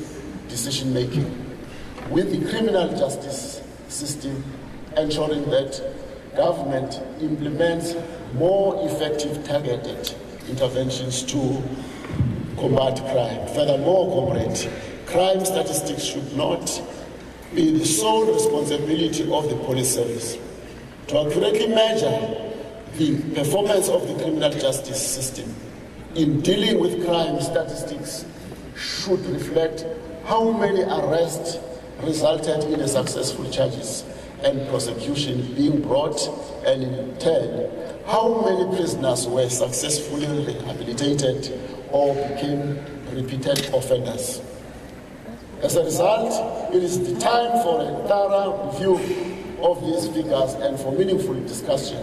decision-making with the criminal justice system, ensuring that government implements more effective targeted interventions to combat crime. Furthermore, comrade, crime statistics should not be the sole responsibility of the police service. To accurately measure the performance of the criminal justice system in dealing with crime, statistics should reflect how many arrests resulted in a successful charges and prosecution being brought, and in turn, how many prisoners were successfully rehabilitated or became repeated offenders. As a result, it is the time for a thorough review of these figures and for meaningful discussion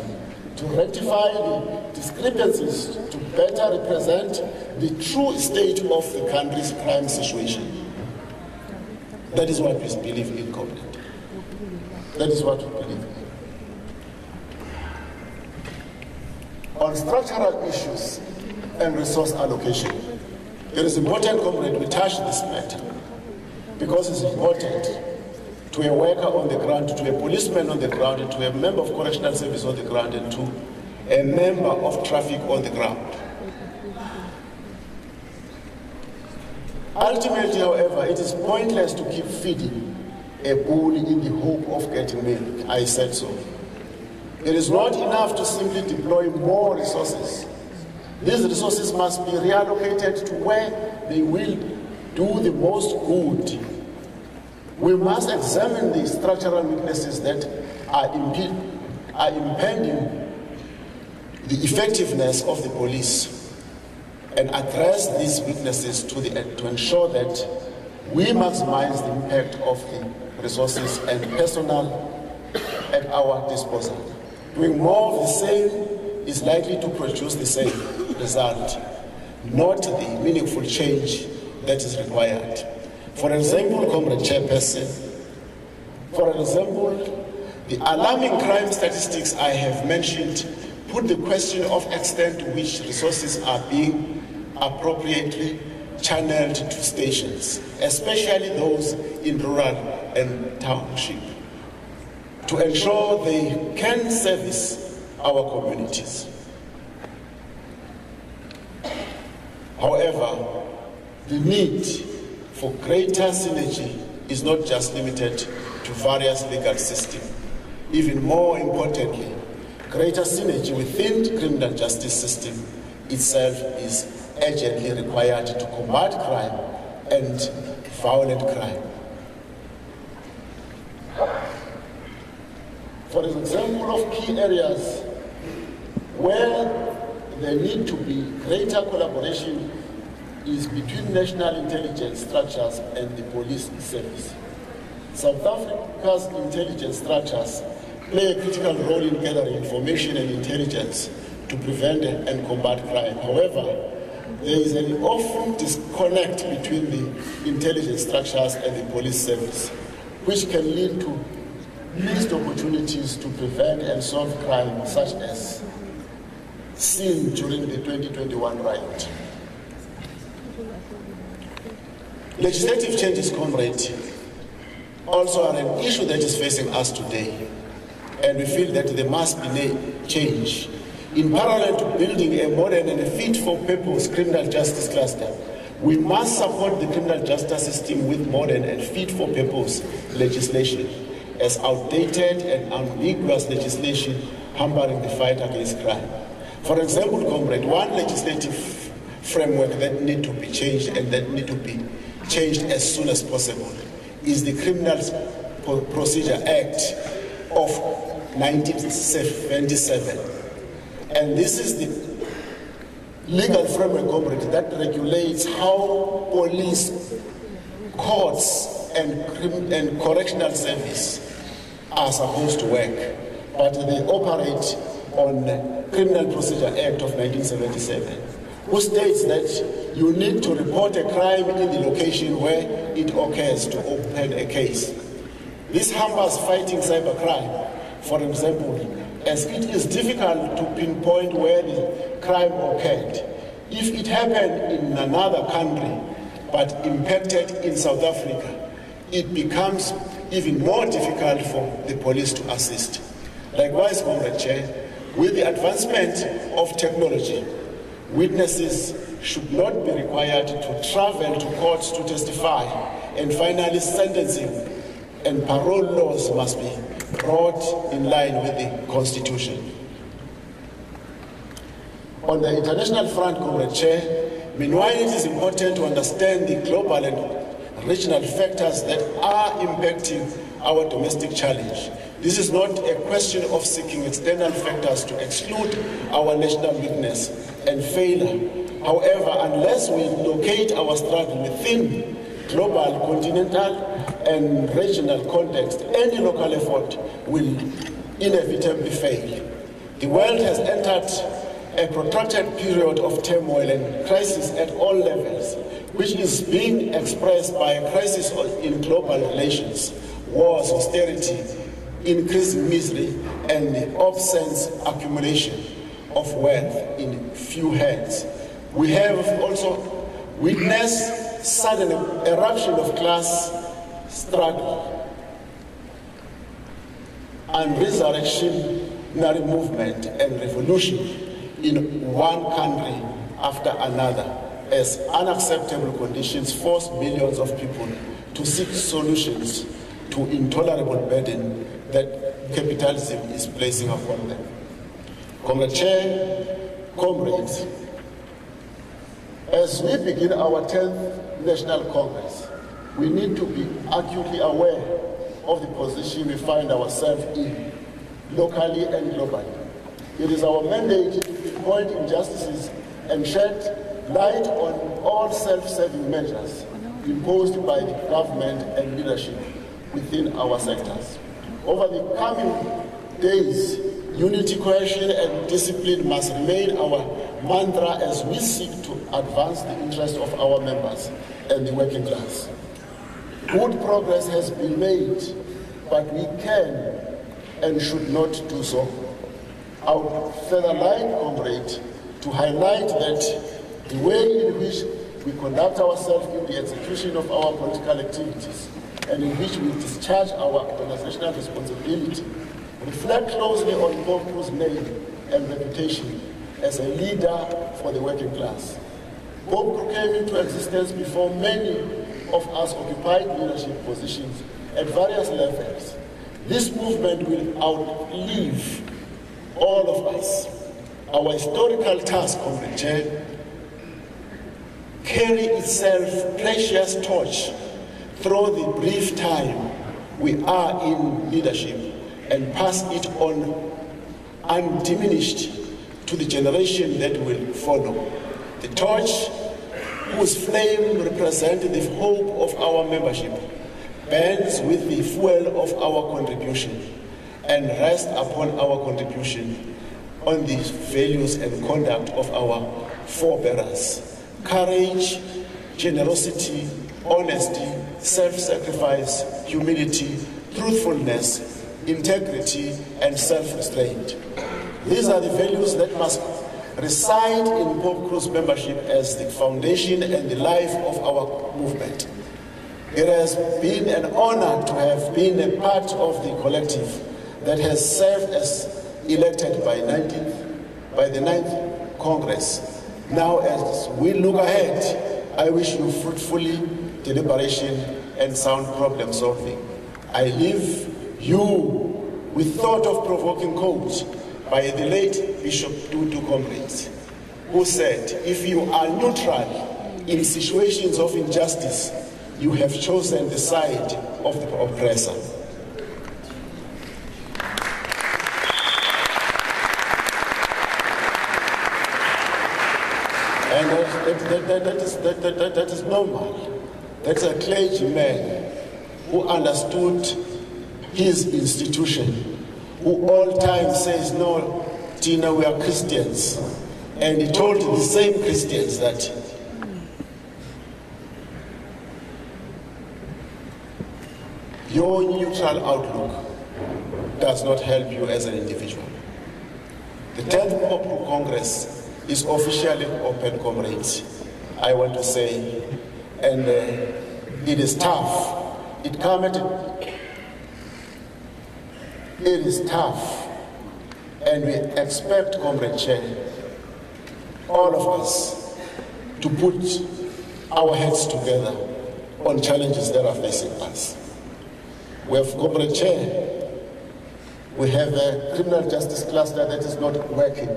to rectify the discrepancies to better represent the true state of the country's crime situation. That is what we believe in, comrade. That is what we believe in. On structural issues and resource allocation, it is important, comrade, we touch this matter because it's important to a worker on the ground, to a policeman on the ground, to a member of correctional service on the ground, and to a member of traffic on the ground. Ultimately, however, it is pointless to keep feeding a bull in the hope of getting milk. I said so. It is not enough to simply deploy more resources. These resources must be reallocated to where they will do the most good. We must examine the structural weaknesses that are impeding the effectiveness of the police and address these weaknesses to ensure that we maximize the impact of the resources and personnel at our disposal. Doing more of the same is likely to produce the same result, not the meaningful change that is required. For example, Comrade Chairperson, the alarming crime statistics I have mentioned put the question of extent to which resources are being appropriately channeled to stations, especially those in rural and township, to ensure they can service our communities. However, the need for greater synergy is not just limited to various legal systems. Even more importantly, greater synergy within the criminal justice system itself is urgently required to combat crime and violent crime. For example, of key areas where there need to be greater collaboration is between national intelligence structures and the police service. South Africa's intelligence structures play a critical role in gathering information and intelligence to prevent and combat crime. However, there is an often disconnect between the intelligence structures and the police service, which can lead to missed opportunities to prevent and solve crime, such as seen during the 2021 riot. Legislative changes, comrade, also are an issue that is facing us today, and we feel that there must be change. In parallel to building a modern and fit-for-purpose criminal justice cluster, we must support the criminal justice system with modern and fit-for-purpose legislation, as outdated and ambiguous legislation hampering the fight against crime. For example, comrade, one legislative framework that need to be changed and that need to be changed as soon as possible is the Criminal Procedure Act of 1977. And this is the legal framework, comrade, that regulates how police, courts, and correctional service are supposed to work. But they operate on the Criminal Procedure Act of 1977, who states that you need to report a crime in the location where it occurs to open a case. This hampers fighting cybercrime, for example, as it is difficult to pinpoint where the crime occurred. If it happened in another country but impacted in South Africa, it becomes even more difficult for the police to assist. Likewise, Comrade Chair, with the advancement of technology, witnesses should not be required to travel to courts to testify, and finally sentencing and parole laws must be brought in line with the Constitution. On the international front, Comrade Chair, meanwhile it is important to understand the global and regional factors that are impacting our domestic challenge. This is not a question of seeking external factors to exclude our national weakness and failure. However, unless we locate our struggle within global, continental, and regional context, any local effort will inevitably fail. The world has entered a protracted period of turmoil and crisis at all levels, which is being expressed by a crisis in global relations, wars, austerity, increasing misery, and the obscene accumulation of wealth in few hands. We have also witnessed sudden eruption of class struggle and resurrectionary movement and revolution in one country after another, as unacceptable conditions force millions of people to seek solutions to intolerable burden that capitalism is placing upon them. Comrade Chair, comrades, as we begin our 10th National Congress, we need to be acutely aware of the position we find ourselves in, locally and globally. It is our mandate to pinpoint injustices and shed light on all self-serving measures imposed by the government and leadership within our sectors. Over the coming days, unity, cohesion, and discipline must remain our mantra as we seek to advance the interests of our members and the working class. Good progress has been made, but we can and should not do so. I would further like, comrade, to highlight that the way in which we conduct ourselves in the execution of our political activities and in which we discharge our organizational responsibility reflect closely on POPCRU's name and reputation as a leader for the working class. POPCRU came into existence before many of us occupied leadership positions at various levels. This movement will outlive all of us. Our historical task, Comrade Chair, carry itself precious torch through the brief time we are in leadership and pass it on undiminished to the generation that will follow. The torch, whose flame represents the hope of our membership, burns with the fuel of our contribution and rests upon our contribution on the values and conduct of our forebearers. Courage, generosity, honesty, self-sacrifice, humility, truthfulness, integrity, and self-restraint. These are the values that must reside in POPCRU's membership as the foundation and the life of our movement. It has been an honor to have been a part of the collective that has served as elected by the 9th Congress. Now, as we look ahead, I wish you fruitfully deliberation and sound problem solving. I leave you with thought-provoking quotes by the late Bishop Tutu Comrades, who said, "If you are neutral in situations of injustice, you have chosen the side of the oppressor." And that is normal. That's a clergyman who understood his institution, who all time says, "No, Tina, we are Christians." And he told the same Christians that your neutral outlook does not help you as an individual. The 10th POPCRU Congress is officially open, comrades, I want to say, and it is tough. It is tough, and we expect, Comrade Chair, all of us to put our heads together on challenges that are facing us. We have Comrade Chair. We have a criminal justice cluster that is not working.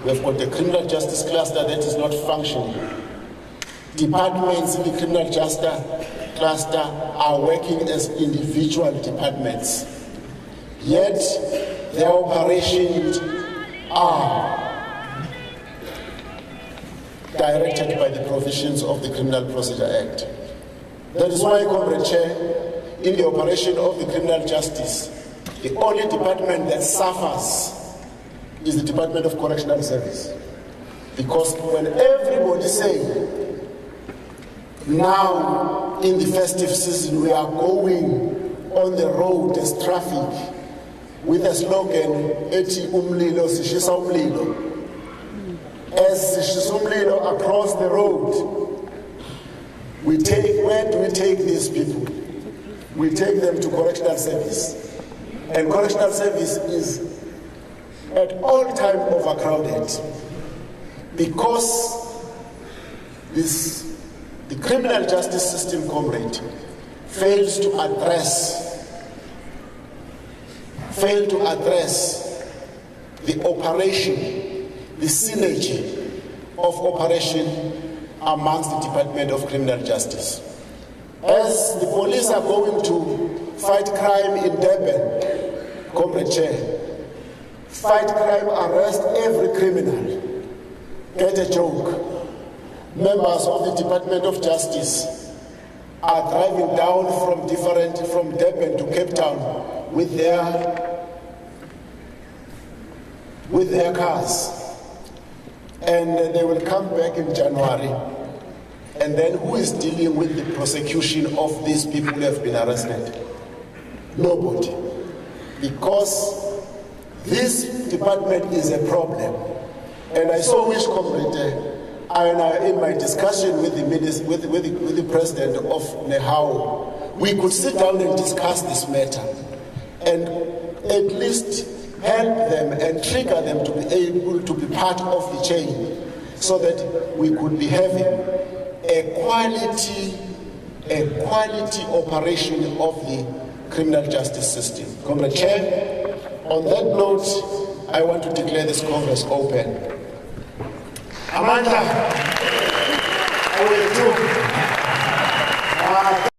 We have got a criminal justice cluster that is not functioning. Departments in the criminal justice cluster are working as individual departments. Yet their operations are directed by the provisions of the Criminal Procedure Act. That is why, Comrade Chair, in the operation of the criminal justice, the only department that suffers is the Department of Correctional Service. Because when everybody say, now in the festive season we are going on the road as traffic with a slogan, Eti umlilo, sishisa umlilo. As sishisa umlilo across the road, where do we take these people? We take them to correctional service. And correctional service is at all time overcrowded because the criminal justice system, comrade, fails to address the operation, the synergy of operation amongst the Department of Criminal Justice. As the police are going to fight crime in Durban, Comrade Chair, fight crime, arrest every criminal, get a joke. Members of the Department of Justice are driving down from Durban to Cape Town with their cars. And they will come back in January. And then who is dealing with the prosecution of these people who have been arrested? Nobody. Because this department is a problem. And I so wish, Comrade, in my discussion with the president of NEHAO, we could sit down and discuss this matter and at least help them and trigger them to be able to be part of the chain so that we could be having a quality operation of the criminal justice system. Comrade Chair, on that note, I want to declare this Congress open. Amanda, I will do.